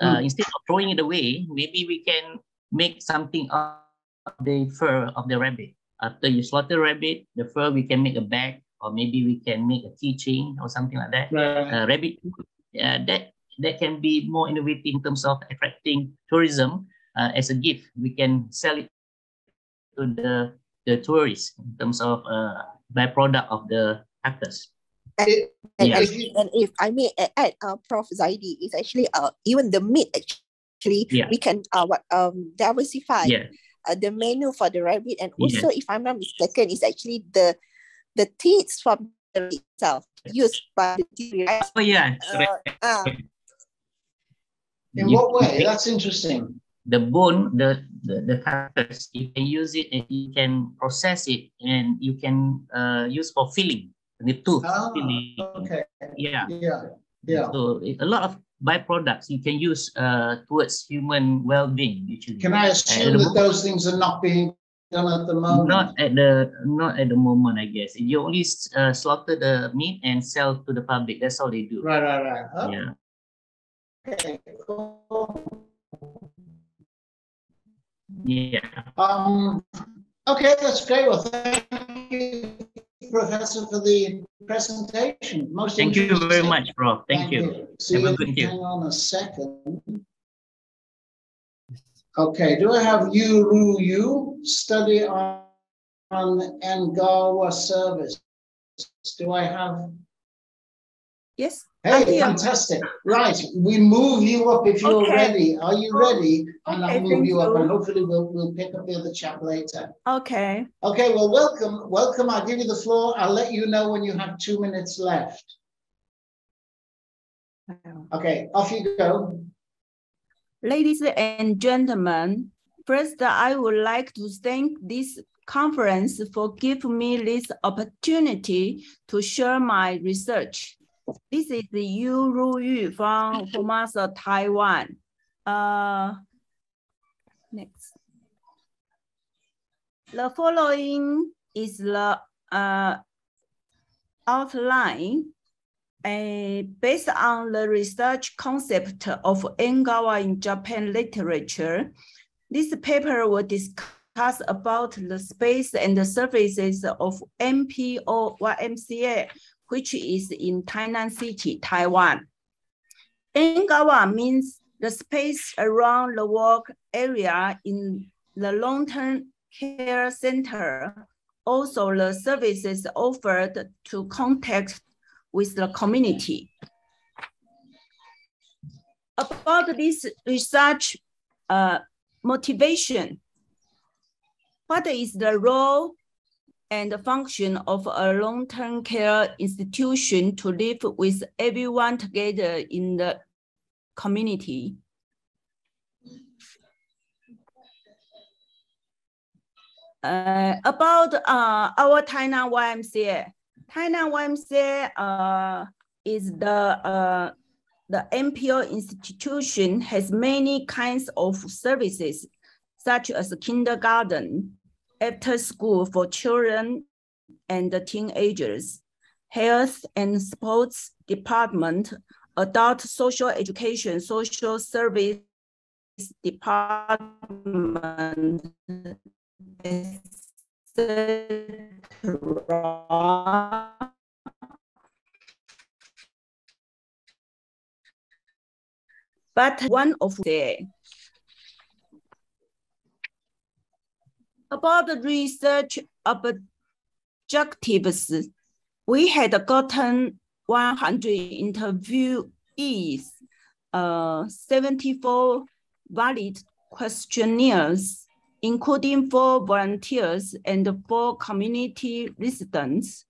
Instead of throwing it away, maybe we can make something of the fur of the rabbit. After you slaughter rabbit, the fur, we can make a bag, or maybe we can make a keychain or something like that. Right. Rabbit, that can be more innovative in terms of attracting tourism as a gift. We can sell it to the tourists in terms of byproduct of the carcass. And if I may add, Prof. Zaidi, is actually even the meat actually we can diversify. Yeah. The menu for the rabbit, and also, if I'm not mistaken, is actually the teeth from the rabbit itself used by the TV. Right? Oh yeah. In what way? That's interesting. The bone, the carcass, you can use it and you can process it, and you can use for filling the tooth. Filling. Okay. Yeah. Yeah. So a lot of byproducts you can use towards human well-being. Usually. Can I assume that those things are not being done at the moment? Not at the moment, I guess. You only slaughter the meat and sell to the public. That's all they do. Right. Oh. Yeah. Okay. Cool. Yeah. Okay, that's great. Well, thank you, Professor, for the presentation. Thank you very much, Prof. Thank you. See you. Hang on a second. Okay, do I have you study on Ngawa service? Do I have? Yes. Hey, fantastic. Right, we move you up if you're ready. Are you ready? And I'll move you up, and hopefully we'll pick up the other chat later. Okay. Okay, well, welcome. I'll give you the floor. I'll let you know when you have 2 minutes left. Okay, off you go. Ladies and gentlemen, first I would like to thank this conference for giving me this opportunity to share my research. This is the Yu Ruyu from Formosa, Taiwan. Next. The following is the outline based on the research concept of Engawa in Japan literature. This paper will discuss about the space and the surfaces of MPO-YMCA, which is in Tainan City, Taiwan. Engawa means the space around the work area in the long-term care center, also the services offered to contact with the community. About this research motivation, what is the role and the function of a long-term care institution to live with everyone together in the community? About our Tainan YMCA. Tainan YMCA is the MPO institution has many kinds of services, such as kindergarten, after school for children and teenagers, health and sports department, adult social education, social service department, etc. But one of the about the research objectives, we had gotten 100 interviewees, 74 valid questionnaires, including 4 volunteers and 4 community residents.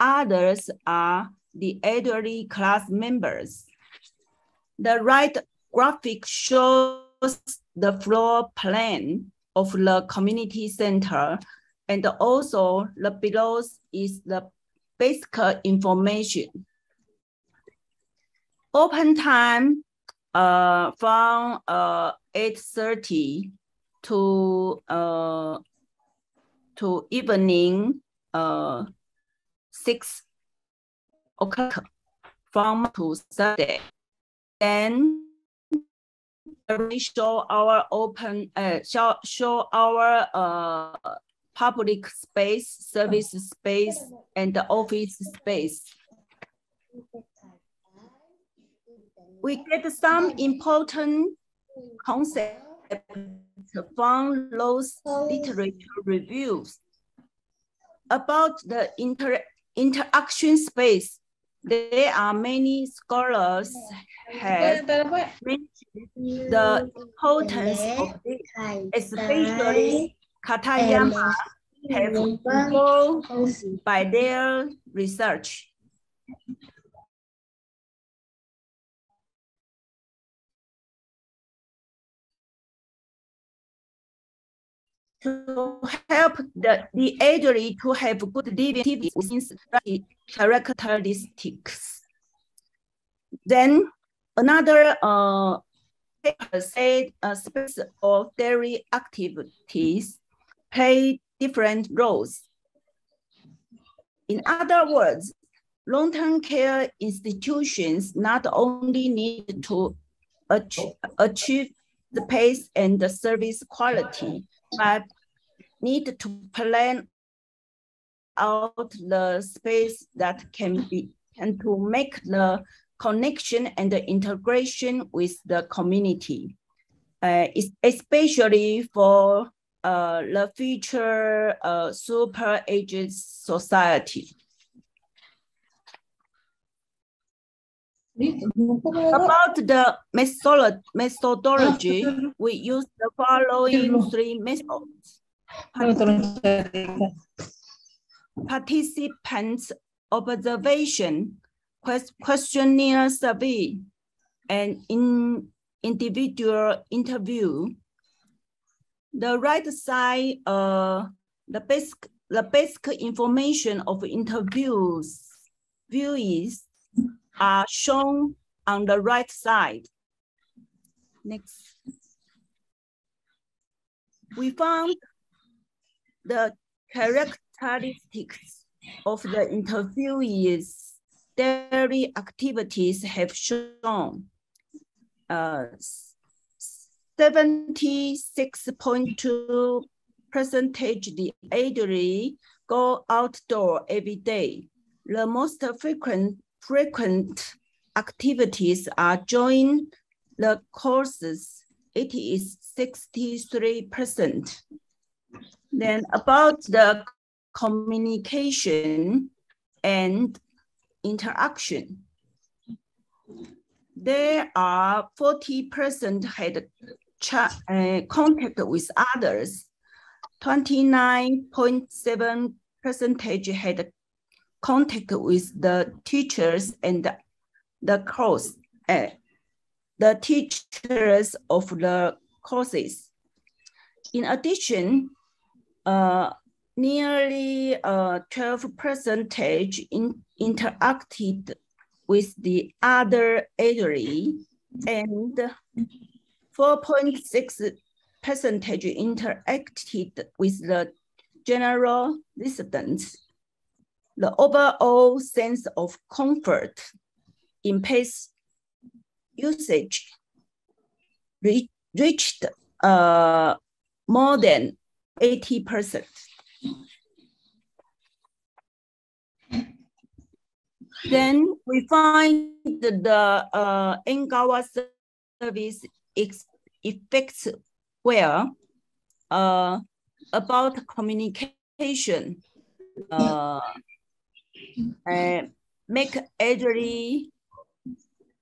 Others are the elderly class members. The right graphic shows the floor plan of the community center, and also the below is the basic information. Open time from 8:30 to evening 6 o'clock from to Saturday. Then we show our open show our public space, service space, and the office space. We get some important concepts from those literature reviews. About the interaction space, there are many scholars have mentioned the importance of it, especially Katayama have involved by their research. To help the elderly to have good living activities characteristics. Then another paper said space of daily activities play different roles. In other words, long-term care institutions not only need to achieve the pace and the service quality, but need to plan out the space that can be, and to make the connection and the integration with the community, especially for the future super aged society. About the methodology, we use the following 3 methods. Participants observation, questionnaire survey, and individual interview. The right side, the basic information of interviewees are shown on the right side. Next. We found the characteristics of the interviewees' daily activities have shown 76.2% the elderly go outdoor every day. The most frequent activities are join the courses. It is 63%. Then about the communication and interaction, there are 40% had contact with others, 29.7% had contact with the teachers and the course, the teachers of the courses. In addition, nearly 12% interacted with the other elderly and 4.6% interacted with the general residents. The overall sense of comfort in PACE usage reached more than 80%. Then we find the NGAWA service effects where about communication, make elderly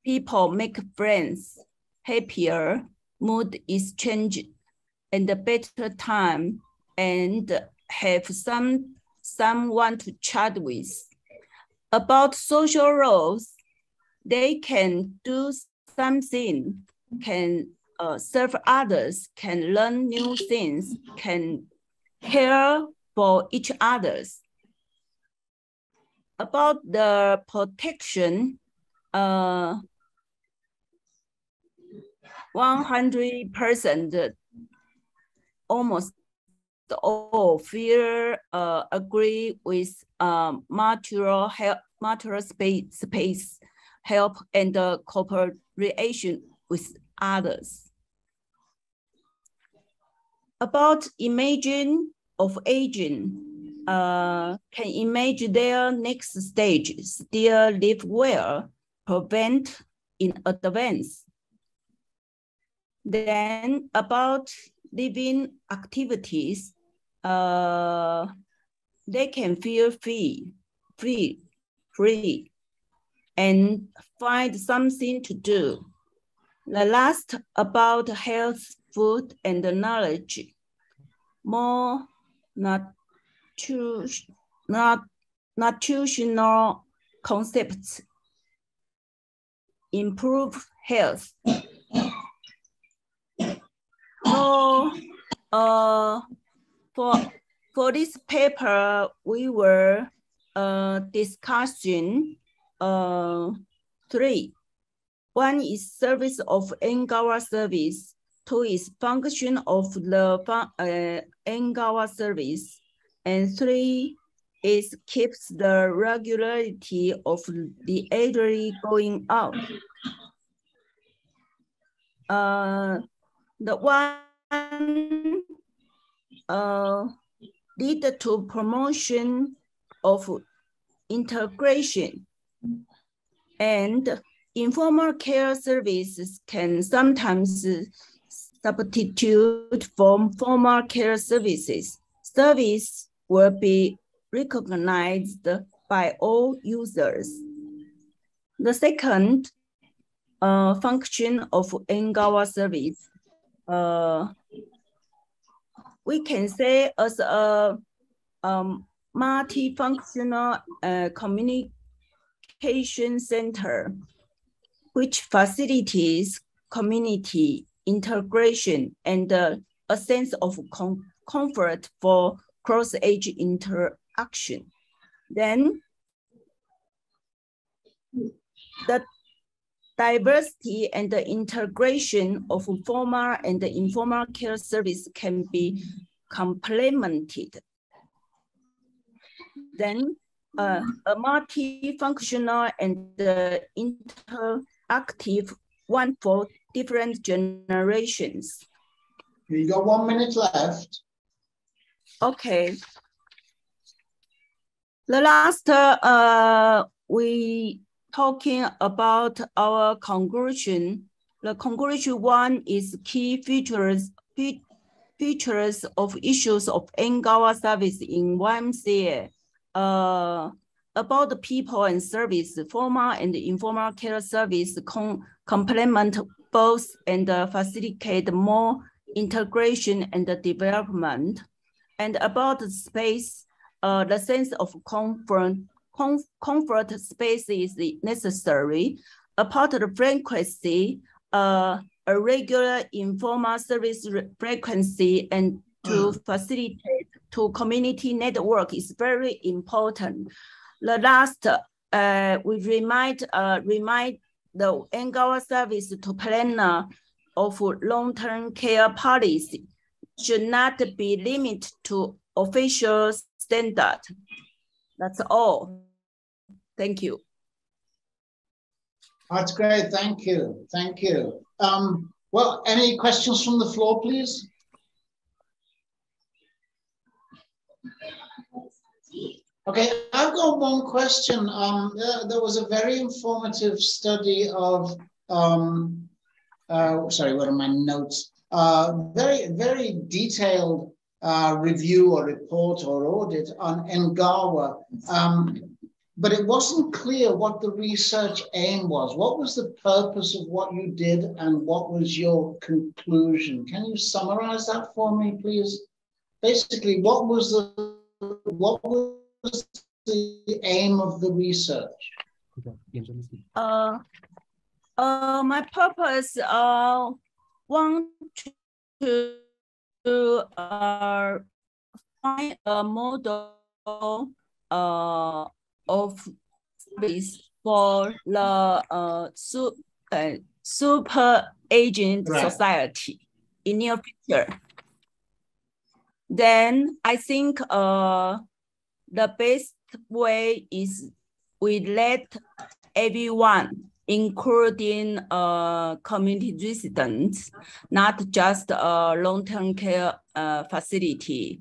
people make friends, happier, mood is changed, and a better time, and have someone to chat with. About social roles, they can do something, can serve others, can learn new things, can care for each other. About the protection, 100% almost all feel agree with mutual space help and cooperation with others. About imaging of aging, can imagine their next stage, still live well, prevent in advance. Then about living activities, they can feel free, and find something to do. The last about health, food, and knowledge, more nutritional concepts, improve health. So, for this paper, we were discussing three. One is service of NGAWA service. Two is function of the NGAWA service. And three is keeps the regularity of the elderly going out. The one lead to promotion of integration, and informal care services can sometimes substitute for formal care services. Service will be recognized by all users. The second function of NGAWA service, we can say as a multifunctional communication center, which facilitates community integration and a sense of comfort for cross-age interaction. Then the diversity and the integration of formal and informal care service can be complemented. Then a multifunctional and interactive one for different generations. You got 1 minute left. Okay. The last, we talking about our conclusion. The conclusion one is key features of issues of NGAWA service in YMCA. About the people and service, formal and informal care service complement both and facilitate more integration and development. And about the space, the sense of comfort space is necessary. About the frequency, a regular informal service frequency and to facilitate to community network is very important. The last, we remind the NGAWA service to planner of long-term care policy should not be limited to official standard. That's all. Thank you. That's great. Thank you. Thank you. Well, any questions from the floor, please? Okay, I've got one question. There was a very informative study of, sorry, what are my notes? Very detailed review or report or audit on NGAWA, but it wasn't clear what the research aim was. What was the purpose of what you did and what was your conclusion? Can you summarize that for me, please? Basically, what was the aim of the research? My purpose want to find a model of service for the super aging society in near future. Then I think the best way is we let everyone, including community residents, not just a long-term care facility,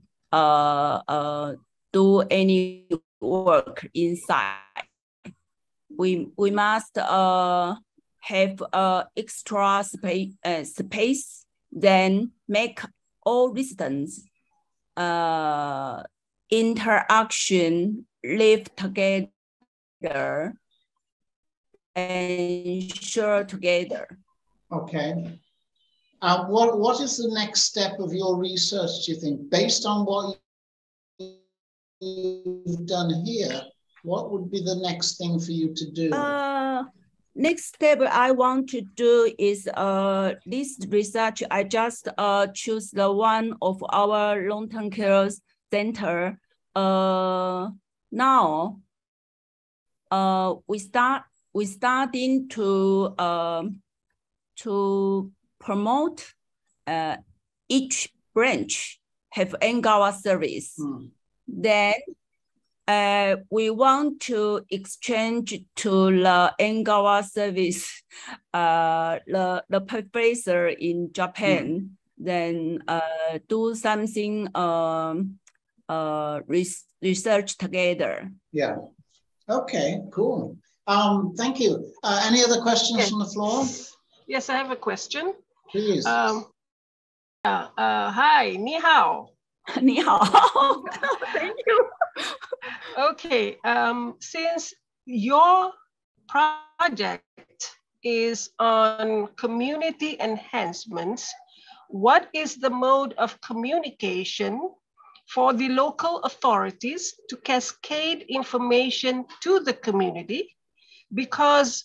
do any work inside. We must have extra space, then make all residents interaction, live together, and share together. Okay. What is the next step of your research, do you think? Based on what you've done here, what would be the next thing for you to do? Next step I want to do is this research. I just choose the one of our long-term care center. Now we starting to promote each branch have NGAWA service. Then we want to exchange to the NGAWA service the professor in Japan, then do something research together. Yeah. Okay, cool. Thank you. Any other questions from the floor? Yes, I have a question. Please. Hi, ni hao. Ni hao. Thank you. Okay, since your project is on community enhancements, what is the mode of communication for the local authorities to cascade information to the community? Because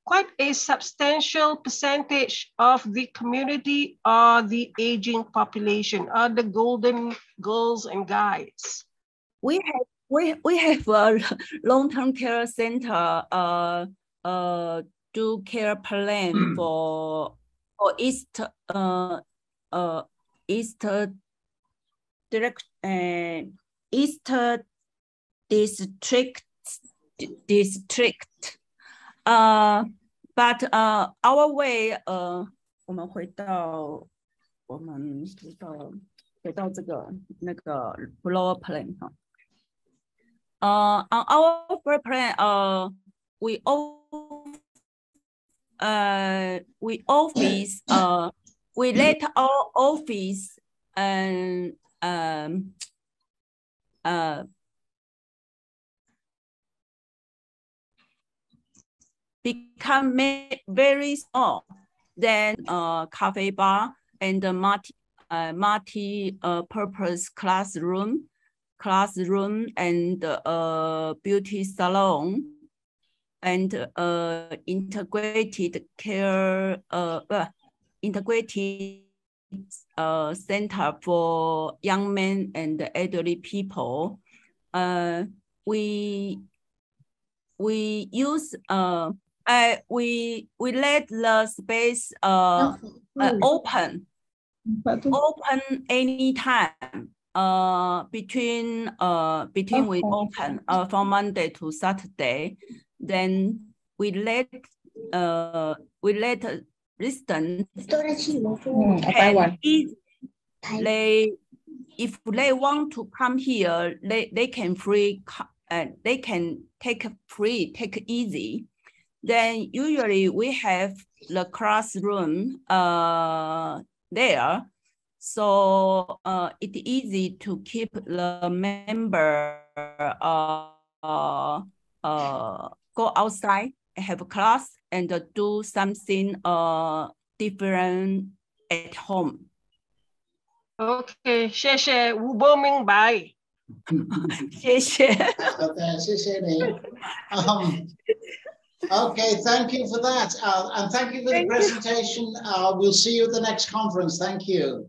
quite a substantial percentage of the community are the aging population, are the golden girls and guys. We have a long-term care center do care plan for East district. But our way 我们回到这个那个 floor plan 哈。On our floor plan, we let our office become very small. Then cafe bar and multi-purpose classroom and beauty salon and integrated care center for young men and elderly people. We use we let the space open anytime. Between we open from Monday to Saturday. Then we let residents if they want to come here, they can take easy. Then usually we have the classroom there, so it's easy to keep the member go outside, have a class, and do something different at home. Okay, 谢谢，我不明白。谢谢。谢谢你。Okay, thank you for that, and thank you for the presentation. We'll see you at the next conference. Thank you.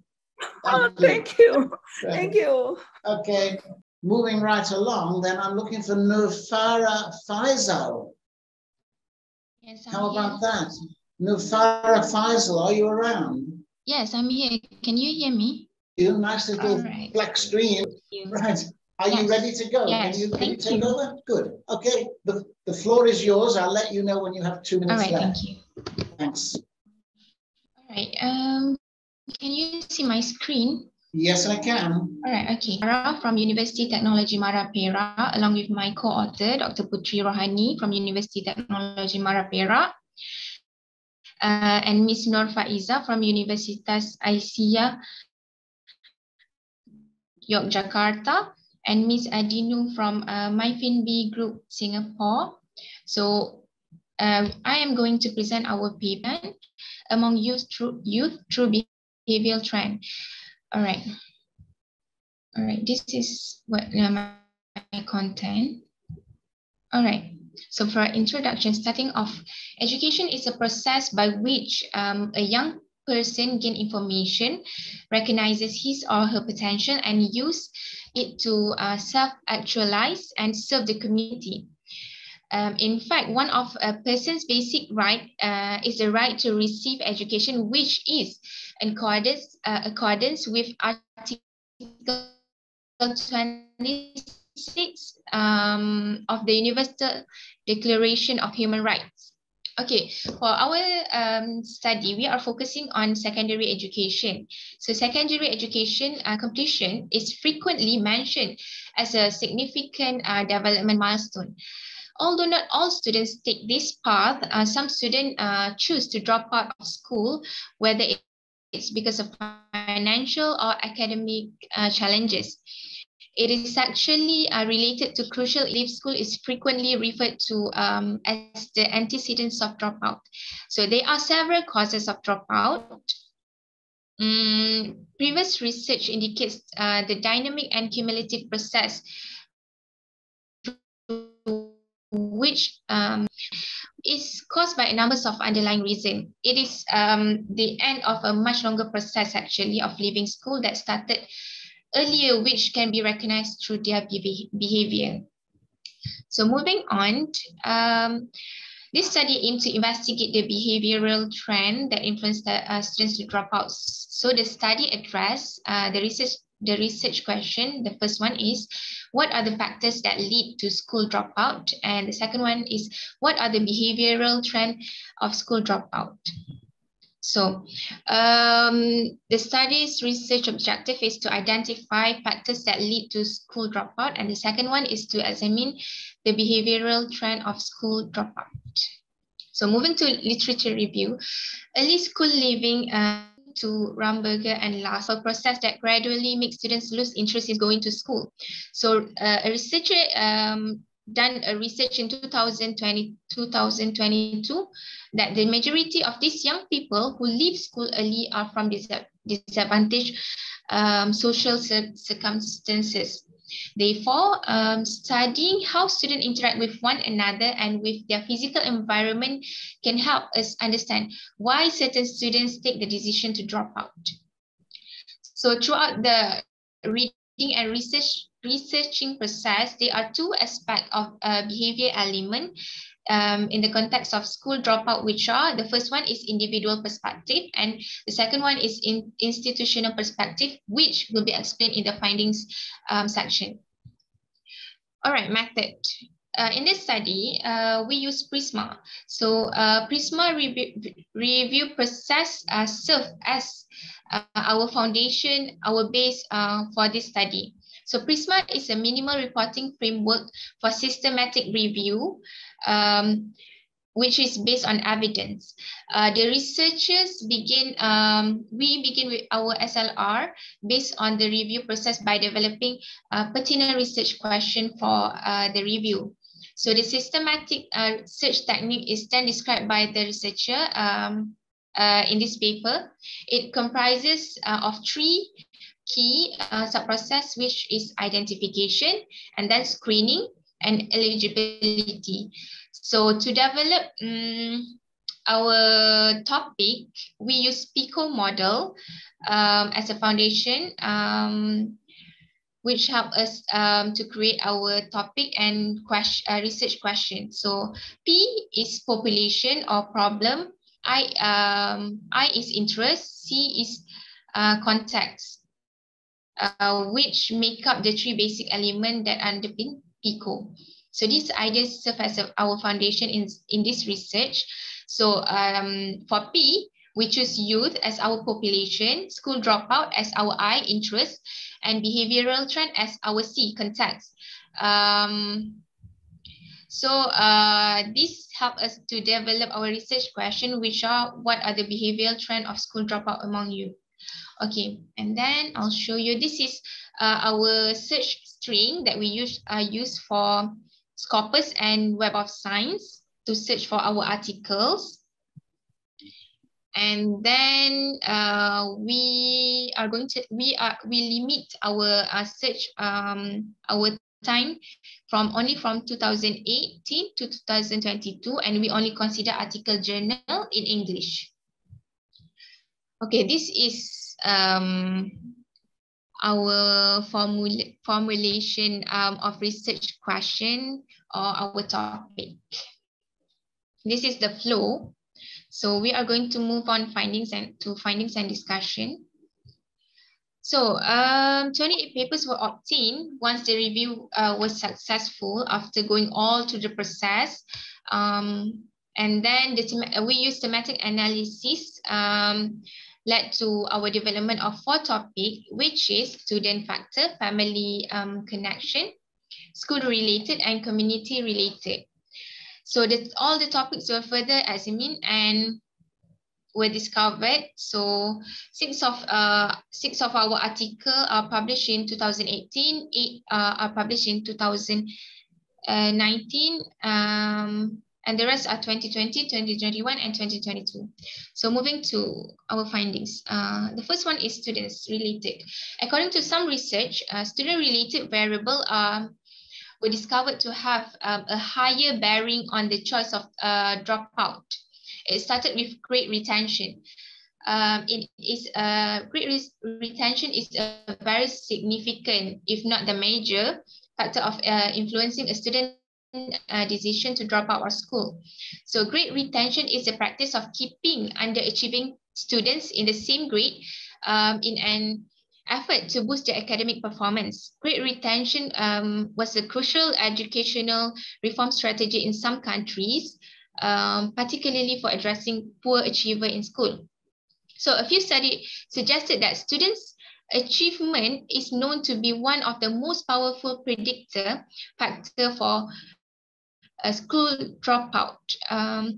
Thank you. Thank you. Okay, moving right along, then I'm looking for Nufara Faisal. Yes, how about that? Nufara Faisal, are you around? Yes, I'm here. Can you hear me? You nice little black screen. Right. Are you ready to go? Yes, can you take over? Good. Okay. The floor is yours. I'll let you know when you have 2 minutes left. Thank you. Thanks. All right. Can you see my screen? Yes, I can. All right. Okay. Ara from Universiti Teknologi MARA, along with my co-author, Dr. Putri Rohani from Universiti Teknologi MARA, and Ms. Nur Faiza from Universitas Aisyah, Yogyakarta, and Ms. Adinu from MyFinB Group, Singapore. So I am going to present our paper, Among Youth Through Behavioral Trend. All right. All right, this is what my content. All right. So for introduction, starting off, education is a process by which a young person gain information, recognizes his or her potential, and use it to self-actualize and serve the community. In fact, one of a person's basic right is the right to receive education, which is in accordance with Article 26 of the Universal Declaration of Human Rights. Okay, for our study, we are focusing on secondary education. So secondary education completion is frequently mentioned as a significant development milestone. Although not all students take this path, some students choose to drop out of school, whether it's because of financial or academic challenges. It is actually related to crucial leave school is frequently referred to as the antecedents of dropout. So there are several causes of dropout. Previous research indicates the dynamic and cumulative process which is caused by a number of underlying reasons. It is the end of a much longer process actually of leaving school that started earlier, which can be recognized through their behavior. So moving on, This study aimed to investigate the behavioral trend that influenced the students to drop out. So the study addressed the research question. The first one is, what are the factors that lead to school dropout? And the second one is, what are the behavioral trend of school dropout? So the study's research objective is to identify factors that lead to school dropout. And the second one is to examine the behavioral trend of school dropout. So moving to literature review, early school leaving to Ramberger and Last, a process that gradually makes students lose interest in going to school. So a researcher done a research in 2022 that the majority of these young people who leave school early are from disadvantaged social circumstances. Therefore, studying how students interact with one another and with their physical environment can help us understand why certain students take the decision to drop out. So throughout the reading and researching process, there are two aspects of behavior element in the context of school dropout, which are, the first one is individual perspective, and the second one is institutional perspective, which will be explained in the findings section. All right, method. In this study, we use PRISMA. So PRISMA review process serves as our foundation, our base for this study. So PRISMA is a minimal reporting framework for systematic review, which is based on evidence. The researchers begin with our SLR based on the review process by developing a pertinent research question for the review. So the systematic search technique is then described by the researcher in this paper. It comprises of three key sub-process, which is identification, and then screening and eligibility. So to develop our topic, we use PICO model as a foundation, which help us to create our topic and research question. So P is population or problem, I is interest, C is context, which make up the three basic elements that underpin PICO. So these ideas serve as our foundation in this research. So for P, we choose youth as our population, school dropout as our I, interest, and behavioral trend as our C, context. This help us to develop our research question, which are, what are the behavioral trend of school dropout among youth? Okay, and then I'll show you, this is our search string that we use for Scopus and Web of Science to search for our articles. And then we limit our search our time only from 2018 to 2022, and we only consider article journal in English. Okay, this is our formulation of research question or our topic. This is the flow. So we are going to move on findings and discussion. So 28 papers were obtained once the review was successful after going all through the process. And then we used thematic analysis led to our development of 4 topics, which is student factor, family connection, school related, and community related. So all the topics were further examined and were discovered. So 6 of our articles are published in 2018, 8 are published in 2019, and the rest are 2020, 2021, and 2022. So moving to our findings. The first one is students related. According to some research, student related variable were discovered to have a higher bearing on the choice of dropout. It started with grade retention. Grade retention is a very significant, if not the major, factor of influencing a student's decision to drop out of school. So grade retention is the practice of keeping underachieving students in the same grade in an effort to boost their academic performance. Grade retention was a crucial educational reform strategy in some countries, particularly for addressing poor achiever in school. So a few studies suggested that students' achievement is known to be one of the most powerful predictor factor for a school dropout,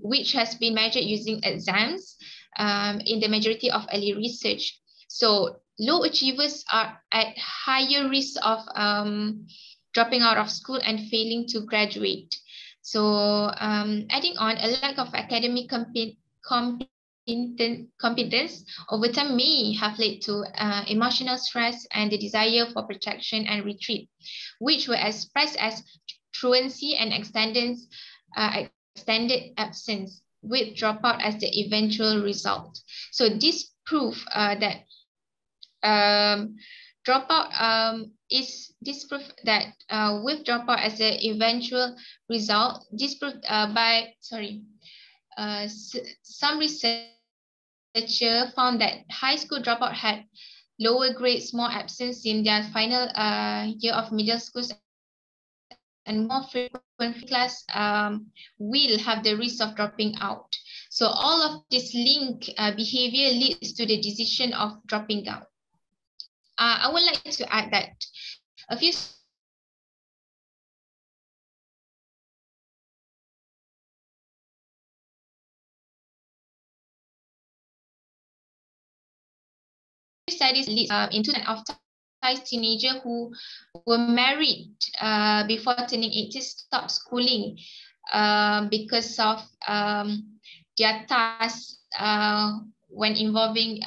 which has been measured using exams in the majority of early research. So low achievers are at higher risk of dropping out of school and failing to graduate. So adding on, a lack of academic competence over time may have led to emotional stress and the desire for protection and retreat, which were expressed as truancy and extended absence, with dropout as the eventual result. So this proof that dropout with dropout as the eventual result, this proved by some researchers found that high school dropout had lower grades, more absence in their final year of middle schools, and more frequent class will have the risk of dropping out. So all of this link behavior leads to the decision of dropping out. I would like to add that a few studies in 2000 of teenagers who were married before turning 18 stopped schooling because of their tasks when involving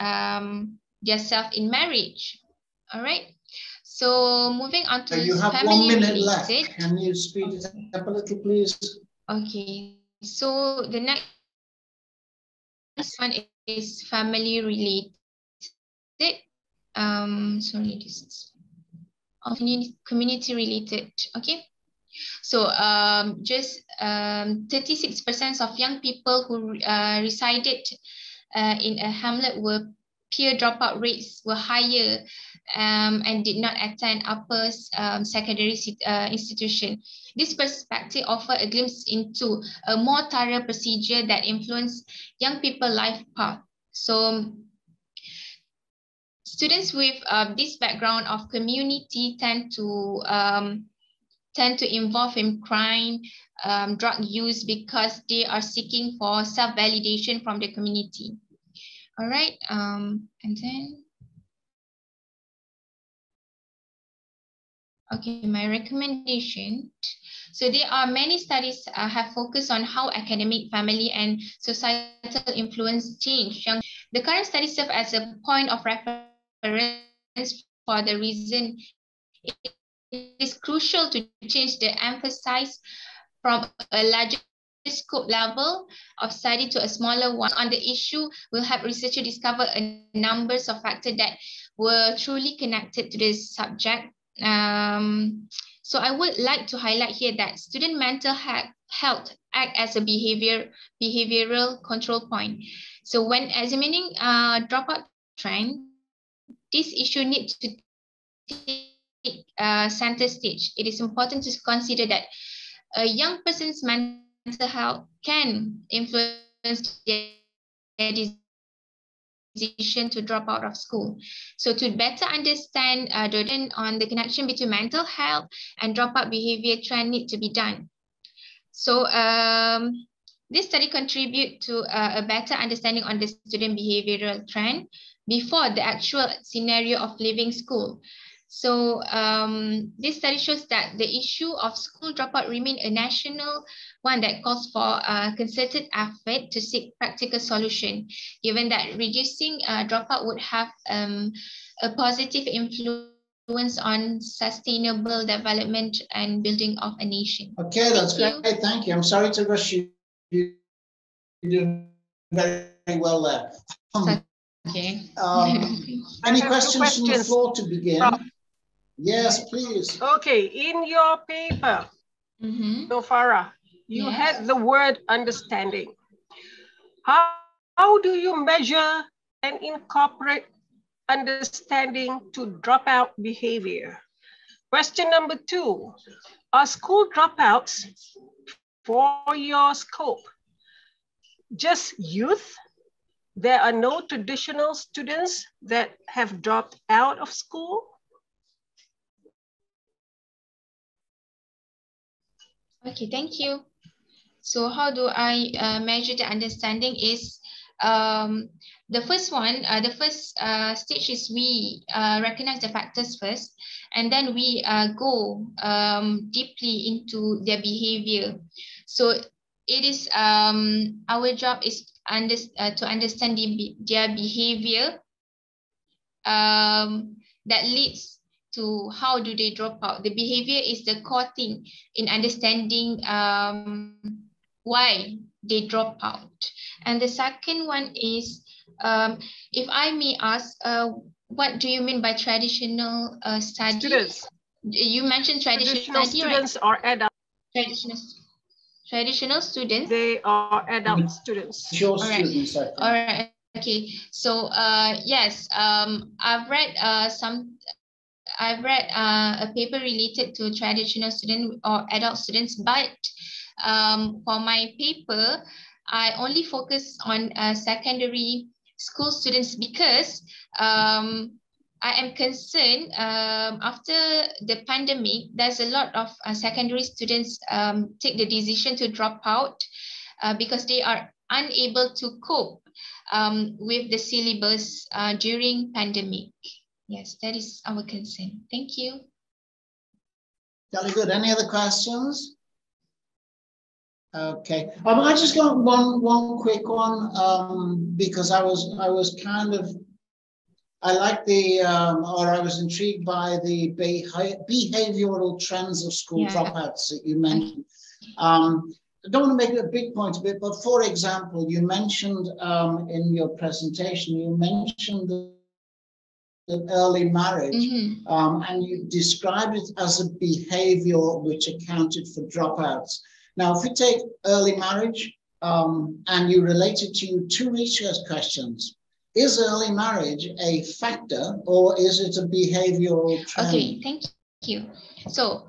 themselves in marriage. All right. So moving on to you have 1 minute left. Can you speed it up a little, please? Okay. So the next one is family related. Sorry, this is community related. Okay. So just 36% of young people who resided in a hamlet were peer dropout rates were higher and did not attend upper secondary institution. This perspective offers a glimpse into a more thorough procedure that influence young people's life path. So students with this background of community tend to involve in crime, drug use, because they are seeking for self-validation from the community. All right, and then, okay, my recommendation. So there are many studies have focused on how academic, family, and societal influence change. The current study serves as a point of reference for the reason it is crucial to change the emphasis from a larger scope level of study to a smaller one on the issue will help researchers discover a number of factors that were truly connected to this subject. So I would like to highlight here that student mental health act as a behavioral control point. So when examining dropout trend, this issue needs to take center stage. It is important to consider that a young person's mental health can influence their decision to drop out of school. So to better understand on the connection between mental health and dropout behavior trend need to be done. So this study contribute to a better understanding on the student behavioral trend before the actual scenario of leaving school. So this study shows that the issue of school dropout remains a national one that calls for a concerted effort to seek practical solution, given that reducing dropout would have a positive influence on sustainable development and building of a nation. Okay, that's great. Thank you. I'm sorry to rush you. You're doing very well there. Okay. Any questions from the floor to begin? Yes, please. Okay, in your paper, So Farah, you had the word understanding. How do you measure and incorporate understanding to dropout behavior? Question number 2, are school dropouts for your scope just youth? There are no traditional students that have dropped out of school? Okay, thank you. So how do I measure the understanding is, the first stage is we recognize the factors first, and then we go deeply into their behavior. So it is our job is to understand their behavior that leads to how do they drop out. The behavior is the core thing in understanding why they drop out. And the second one is, if I may ask, what do you mean by traditional study? Students. You mentioned traditional study, students, right? Are adult. Traditional students? They are adult students. Sure, students, I think. All right. Okay. So yes, I've read a paper related to traditional student or adult students, but for my paper, I only focus on secondary school students because I am concerned after the pandemic, there's a lot of secondary students take the decision to drop out because they are unable to cope with the syllabus during pandemic. Yes, that is our concern. Thank you. Very good. Any other questions? Okay. I just got one quick one because I was kind of, I like the or I was intrigued by the behavioral trends of school dropouts that you mentioned. I don't want to make a big point of it, but for example, you mentioned in your presentation, you mentioned early marriage, and you described it as a behavior which accounted for dropouts. Now, if we take early marriage and you relate it to 2 research questions, is early marriage a factor or is it a behavioral trend? Okay, thank you. So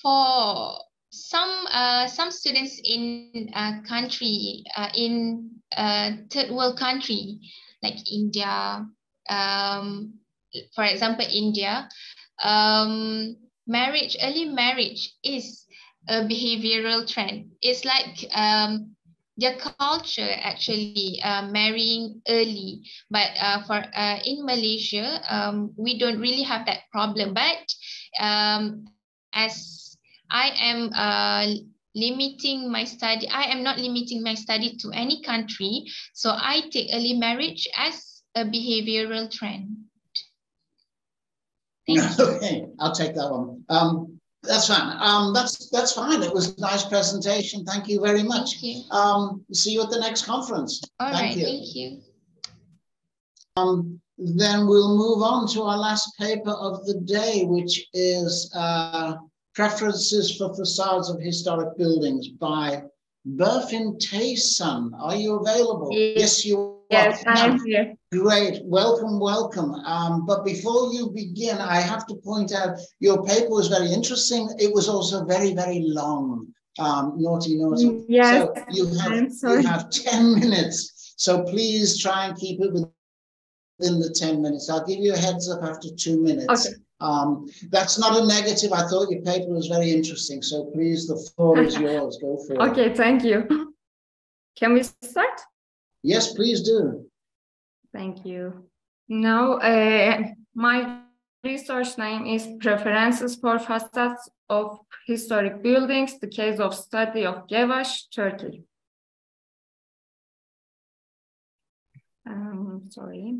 for some students in country, in third world country, like India, for example, India, early marriage is a behavioral trend. It's like their culture actually marrying early, but in Malaysia, we don't really have that problem. But as I am limiting my study, I am not limiting my study to any country, so I take early marriage as a behavioral trend. Thank you. Okay, I'll take that one. That's fine. That's fine. It was a nice presentation. Thank you very much. Thank you. See you at the next conference. All Thank right, you. thank you. Then we'll move on to our last paper of the day, which is Preferences for Facades of Historic Buildings by Berfin Tayson. Are you available? Yes, you are. Yes, I am here. Great. Welcome, welcome. But before you begin, I have to point out your paper was very interesting. It was also very, very long. Naughty. Yes, so you have 10 minutes. So please try and keep it within the 10 minutes. I'll give you a heads up after 2 minutes. Okay. That's not a negative. I thought your paper was very interesting. So please, the floor is yours. Go for it. Okay, thank you. Can we start? Yes, please do. Thank you. Now, my research name is Preferences for Facades of Historic Buildings, the case of study of Gevaş, Turkey. Sorry.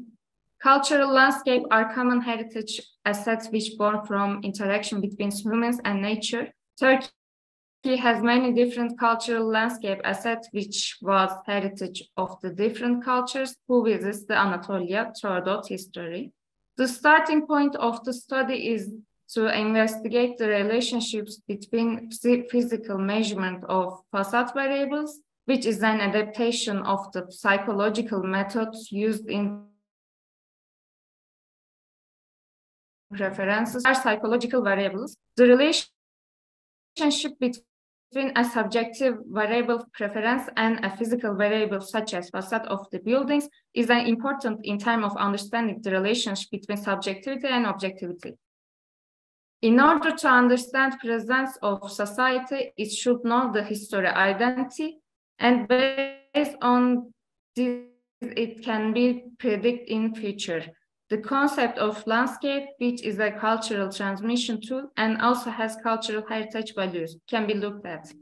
Cultural landscape are common heritage assets which born from interaction between humans and nature. Turkey has many different cultural landscape assets which was heritage of the different cultures who visits the Anatolia throughout history. The starting point of the study is to investigate the relationships between physical measurement of facade variables, which is an adaptation of the psychological methods used in preferences are psychological variables. The relationship between a subjective variable preference and a physical variable such as facade of the buildings is important in terms of understanding the relationship between subjectivity and objectivity. In order to understand presence of society, it should know the history identity, and based on this, it can be predicted in future. The concept of landscape, which is a cultural transmission tool and also has cultural heritage values, can be looked at.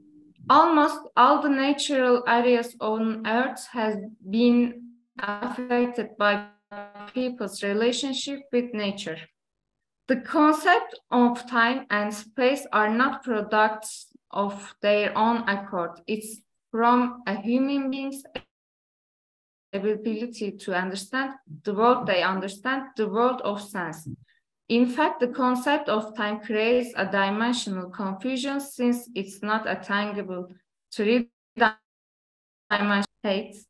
Almost all the natural areas on Earth has been affected by people's relationship with nature. The concept of time and space are not products of their own accord. It's from a human being's ability to understand the world they understand, the world of sense. In fact, the concept of time creates a dimensional confusion since it's not a tangible three-dimensional state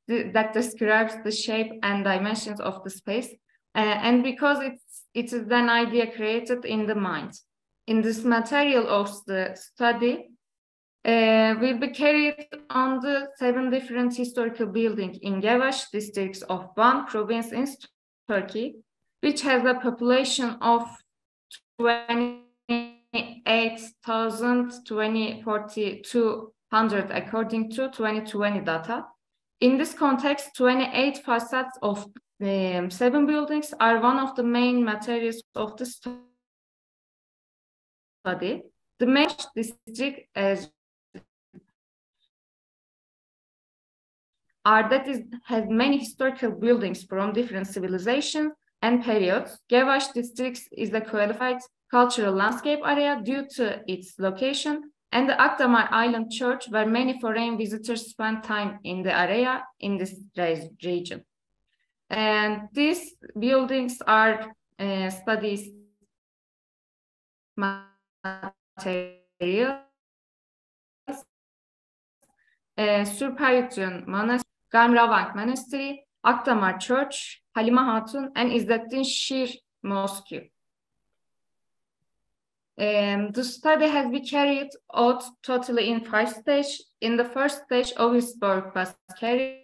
that describes the shape and dimensions of the space, and because it is an idea created in the mind. In this material of the study, will be carried on the 7 different historical buildings in Gevaş districts of Van province in Turkey, which has a population of 28,242 according to 2020 data. In this context, 28 facades of 7 buildings are one of the main materials of the study. The main district has many historical buildings from different civilizations and periods. Gevaş district is a qualified cultural landscape area due to its location, and the Akdamar Island Church, where many foreign visitors spend time in the area in this region. And these buildings are studies materials, Surparition Monastery, Gamravank Monastery, Akdamar Church, Halima Hatun, and İzzettin Şir Mosque. The study has been carried out totally in 5 stages. In the first stage, obvious work was carried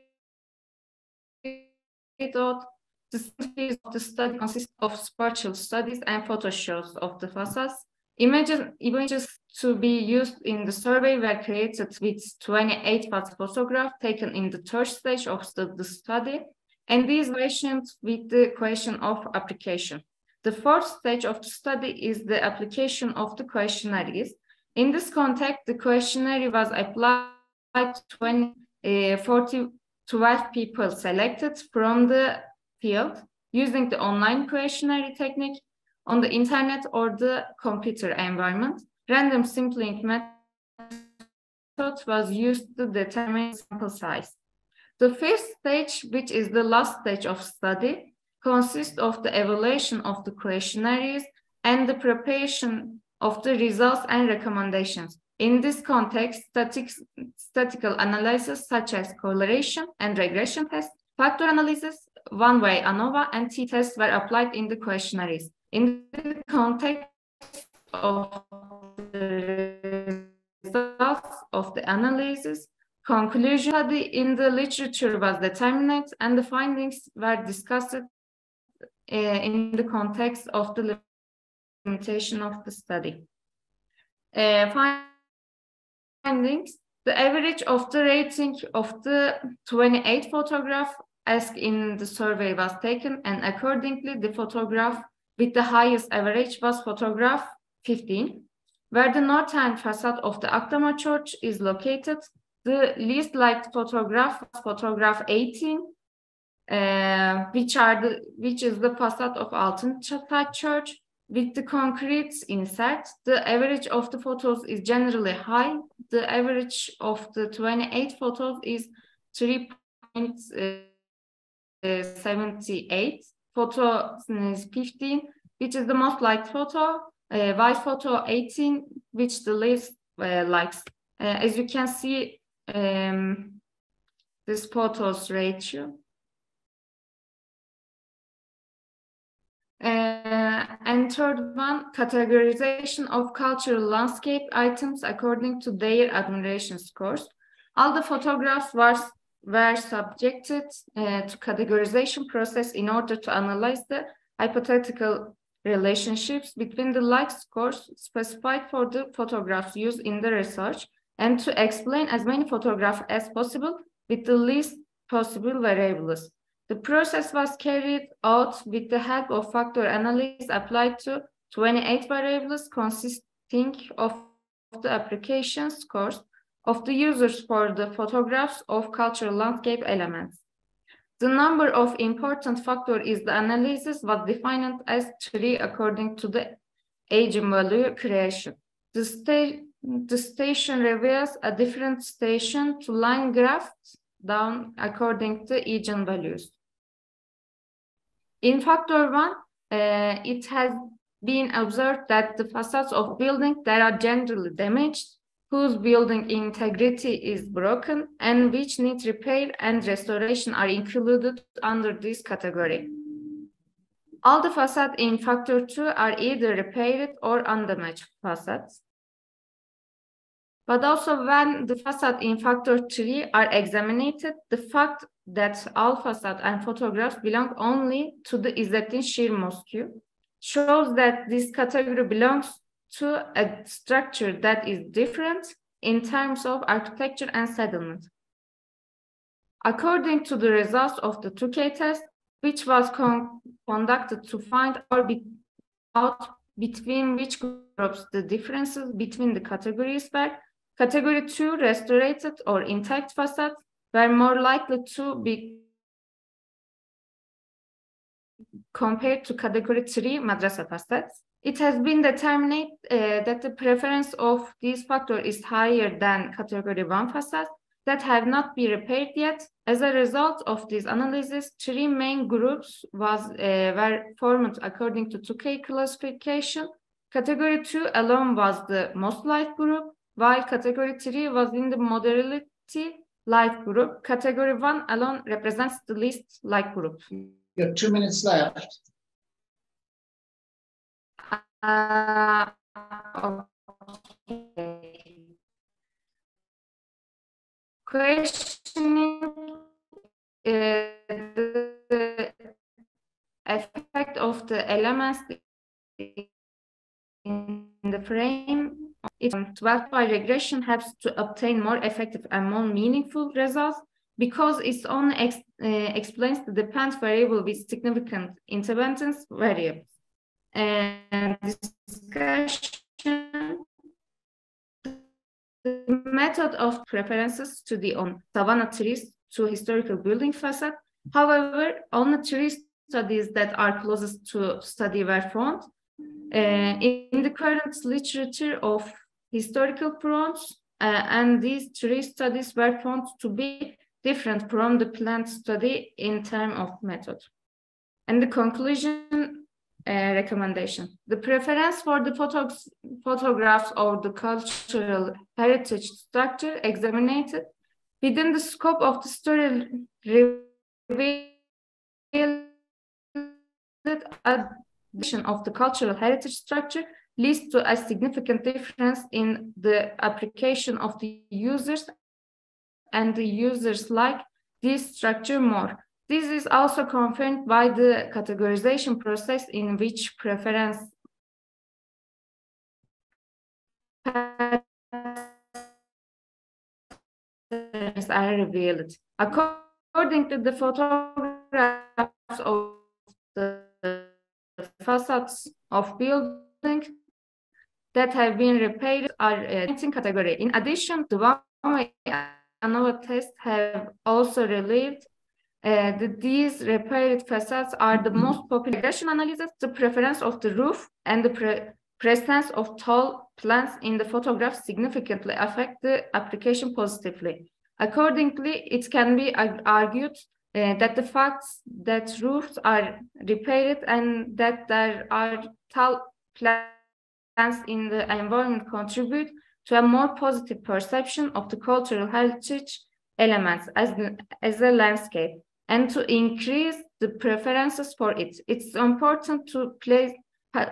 out. The phase of the study consists of spatial studies and photo shows of the facades. Images to be used in the survey were created with 28 photographs taken in the 3rd stage of the study, and these versions with the question of application. The 4th stage of the study is the application of the questionnaires. In this context, the questionnaire was applied to 12 people selected from the field using the online questionnaire technique on the internet or the computer environment. Random sampling method was used to determine sample size. The 5th stage, which is the last stage of study, consists of the evaluation of the questionnaires and the preparation of the results and recommendations. In this context, statistical analysis such as correlation and regression tests, factor analysis, one-way ANOVA, and t-tests were applied in the questionnaires. In the context of the results of the analysis, conclusion study in the literature was determined, and the findings were discussed in the context of the limitation of the study. Findings: the average of the rating of the 28 photographs asked in the survey was taken, and accordingly, the photograph with the highest average was photograph 15, where the northern facade of the Akdamar Church is located. The least liked photograph was photograph 18, which is the facade of Altıntaş Church with the concrete insert. The average of the photos is generally high. The average of the 28 photos is 3.78. Photo is 15 which is the most liked photo, white photo 18, which the least likes. As you can see, this photos ratio. And third one, categorization of cultural landscape items according to their admiration scores. All the photographs were subjected to categorization process in order to analyze the hypothetical relationships between the like scores specified for the photographs used in the research, and to explain as many photographs as possible with the least possible variables. The process was carried out with the help of factor analysis applied to 28 variables consisting of the application scores of the users for the photographs of cultural landscape elements. The number of important factors is the analysis was defined as 3 according to the eigenvalue creation. The station reveals a different station to line graphs down according to eigenvalues. In factor 1, it has been observed that the facades of buildings that are generally damaged, whose building integrity is broken, and which need repair and restoration are included under this category. All the facades in factor 2 are either repaired or undamaged facades. But also when the facade in factor 3 are examined, the fact that all facade and photographs belong only to the Izzettin Sheer Mosque shows that this category belongs to a structure that is different in terms of architecture and settlement. According to the results of the 2K test, which was conducted to find out between which groups the differences between the categories were, category 2 restored or intact facades were more likely to be compared to category 3 madrasa facades. It has been determined that the preference of these factors is higher than category 1 facades that have not been repaired yet. As a result of this analysis, 3 main groups were formed according to 2K classification. Category 2 alone was the most light group, while category 3 was in the moderately light group. Category 1 alone represents the least light group. You have 2 minutes left. Okay. Questioning the effect of the elements in the frame. 12-by regression helps to obtain more effective and more meaningful results because it only explains the dependent variable with significant independence variables. And discussion, the method of preferences study on savanna trees to historical building facade. However, only 3 studies that are closest to study were found. In the current literature of historical prawns, and these 3 studies were found to be different from the planned study in terms of method. And the conclusion recommendation. The preference for the photographs of the cultural heritage structure examined within the scope of the study revealed addition of the cultural heritage structure leads to a significant difference in the application of the users, and the users like this structure more. This is also confirmed by the categorization process in which preference patterns are revealed. According to the photographs of the facades of buildings that have been repaired are in category. In addition, the one-way ANOVA tests have also revealed that these repaired facades are the most popular. Regression analysis, the preference of the roof and the presence of tall plants in the photographs significantly affect the application positively. Accordingly, it can be argued that the facts that roofs are repaired and that there are tall plants in the environment contribute to a more positive perception of the cultural heritage elements as a landscape, and to increase the preferences for it. It's important to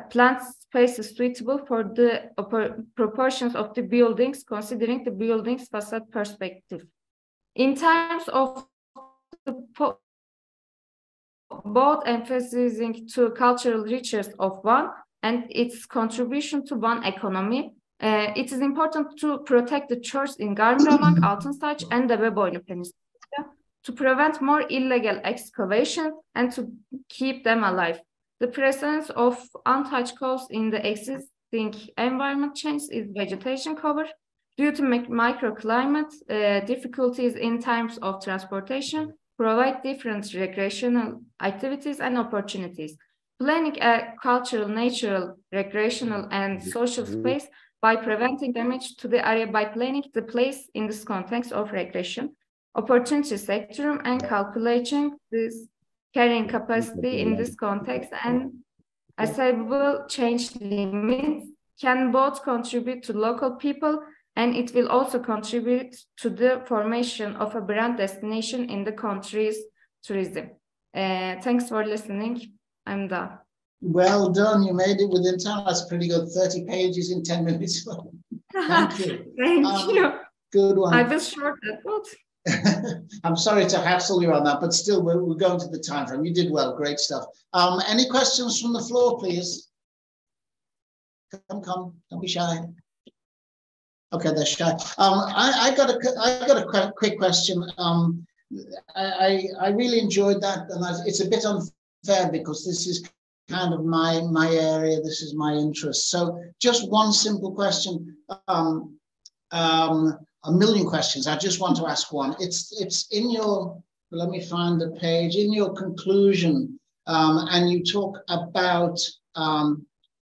plant spaces suitable for the proportions of the buildings, considering the building's facade perspective. In terms of both emphasizing to cultural richness of one and its contribution to one economy, it is important to protect the church in Garmiramak, Altınsaç, and the Beboylu Peninsula to prevent more illegal excavation and to keep them alive. The presence of untouched coast in the existing environment change is vegetation cover due to microclimate difficulties in terms of transportation, provide different recreational activities and opportunities. Planning a cultural, natural, recreational, and social space by preventing damage to the area by planning the place in this context of recreation, opportunity spectrum, and calculating this carrying capacity in this context and acceptable change limits can both contribute to local people, and it will also contribute to the formation of a brand destination in the country's tourism. Thanks for listening. I'm done. Well done. You made it within time. That's pretty good. 30 pages in 10 minutes. Thank you. Thank you. Good one. I will short that, but I'm sorry to hassle you on that, but still, we're going to the time frame. You did well. Great stuff. Any questions from the floor, please? Come. Don't be shy. Okay, they're shy. I got a quick question. I really enjoyed that, and it's a bit unfair because this is kind of my area. This is my interest. So, just one simple question. A million questions. I just want to ask one. It's in your. Let me find the page. In your conclusion, and you talk about.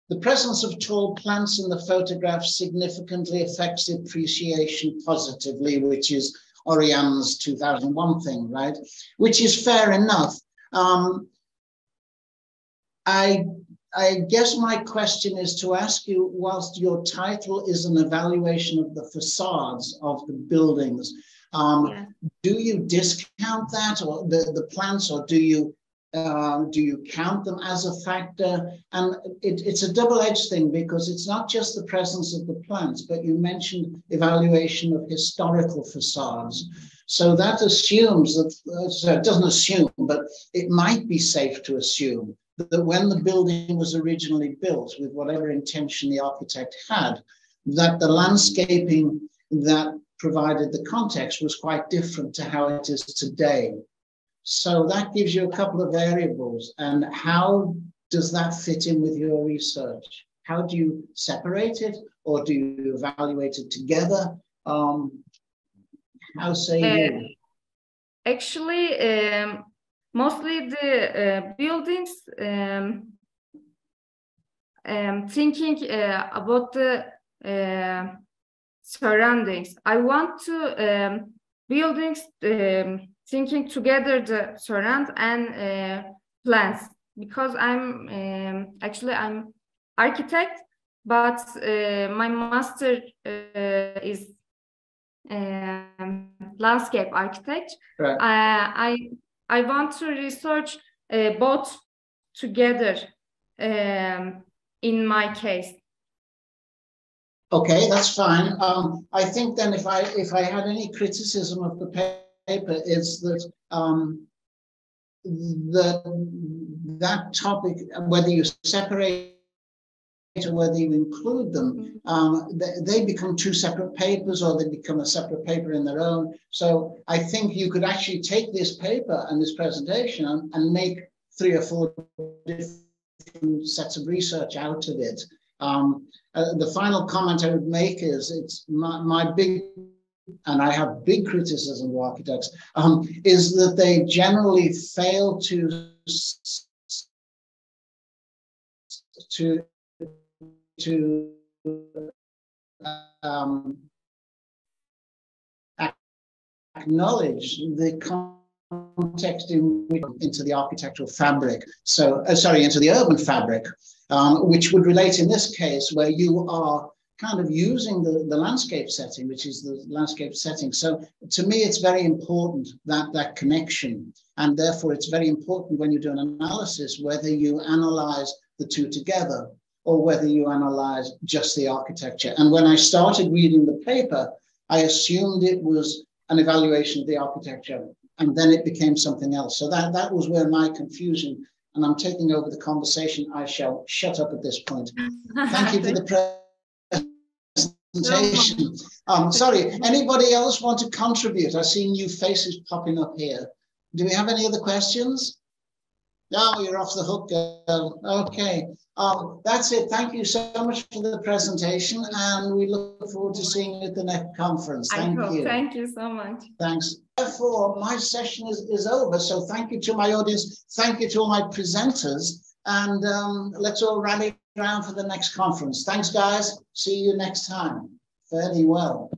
The presence of tall plants in the photograph significantly affects the appreciation positively, which is Oriana's 2001 thing, right? Which is fair enough. I guess my question is to ask you, whilst your title is an evaluation of the facades of the buildings, do you discount that, or the plants, or do you count them as a factor? And it's a double-edged thing, because it's not just the presence of the plants, but you mentioned evaluation of historical facades. So that assumes that, so it doesn't assume, but it might be safe to assume that when the building was originally built, with whatever intention the architect had, that the landscaping that provided the context was quite different to how it is today. So that gives you a couple of variables. And how does that fit in with your research? How do you separate it, or do you evaluate it together? How say you? Actually, mostly the buildings, thinking about the surroundings. I want to buildings thinking together the surround and plants, because I'm architect, but my master is landscape architect. Right. I want to research both together in my case. Okay, that's fine. I think then if I had any criticism of the paper, is that that topic, whether you separate or whether you include them, they become two separate papers, or they become a separate paper in their own. So I think you could actually take this paper and this presentation and make 3 or 4 different sets of research out of it. The final comment I would make is, it's my big, and I have big criticism of architects, is that they generally fail to acknowledge the context into the architectural fabric. So, into the urban fabric, which would relate in this case where you are kind of using the landscape setting, which is the landscape setting. So to me, it's very important that connection. And therefore, it's very important when you do an analysis, whether you analyze the two together or whether you analyze just the architecture. And when I started reading the paper, I assumed it was an evaluation of the architecture, and then it became something else. So that was where my confusion, and I'm taking over the conversation. I shall shut up at this point. Thank you for the presentation. Sorry, anybody else want to contribute? I see new faces popping up here. Do we have any other questions? No, you're off the hook, girl. Okay, that's it. Thank you so much for the presentation, and we look forward to seeing you at the next conference. Thank you. Thank you so much. Thanks. Therefore, my session is over. So thank you to my audience. Thank you to all my presenters, and let's all rally around for the next conference. Thanks, guys. See you next time. Fairly well.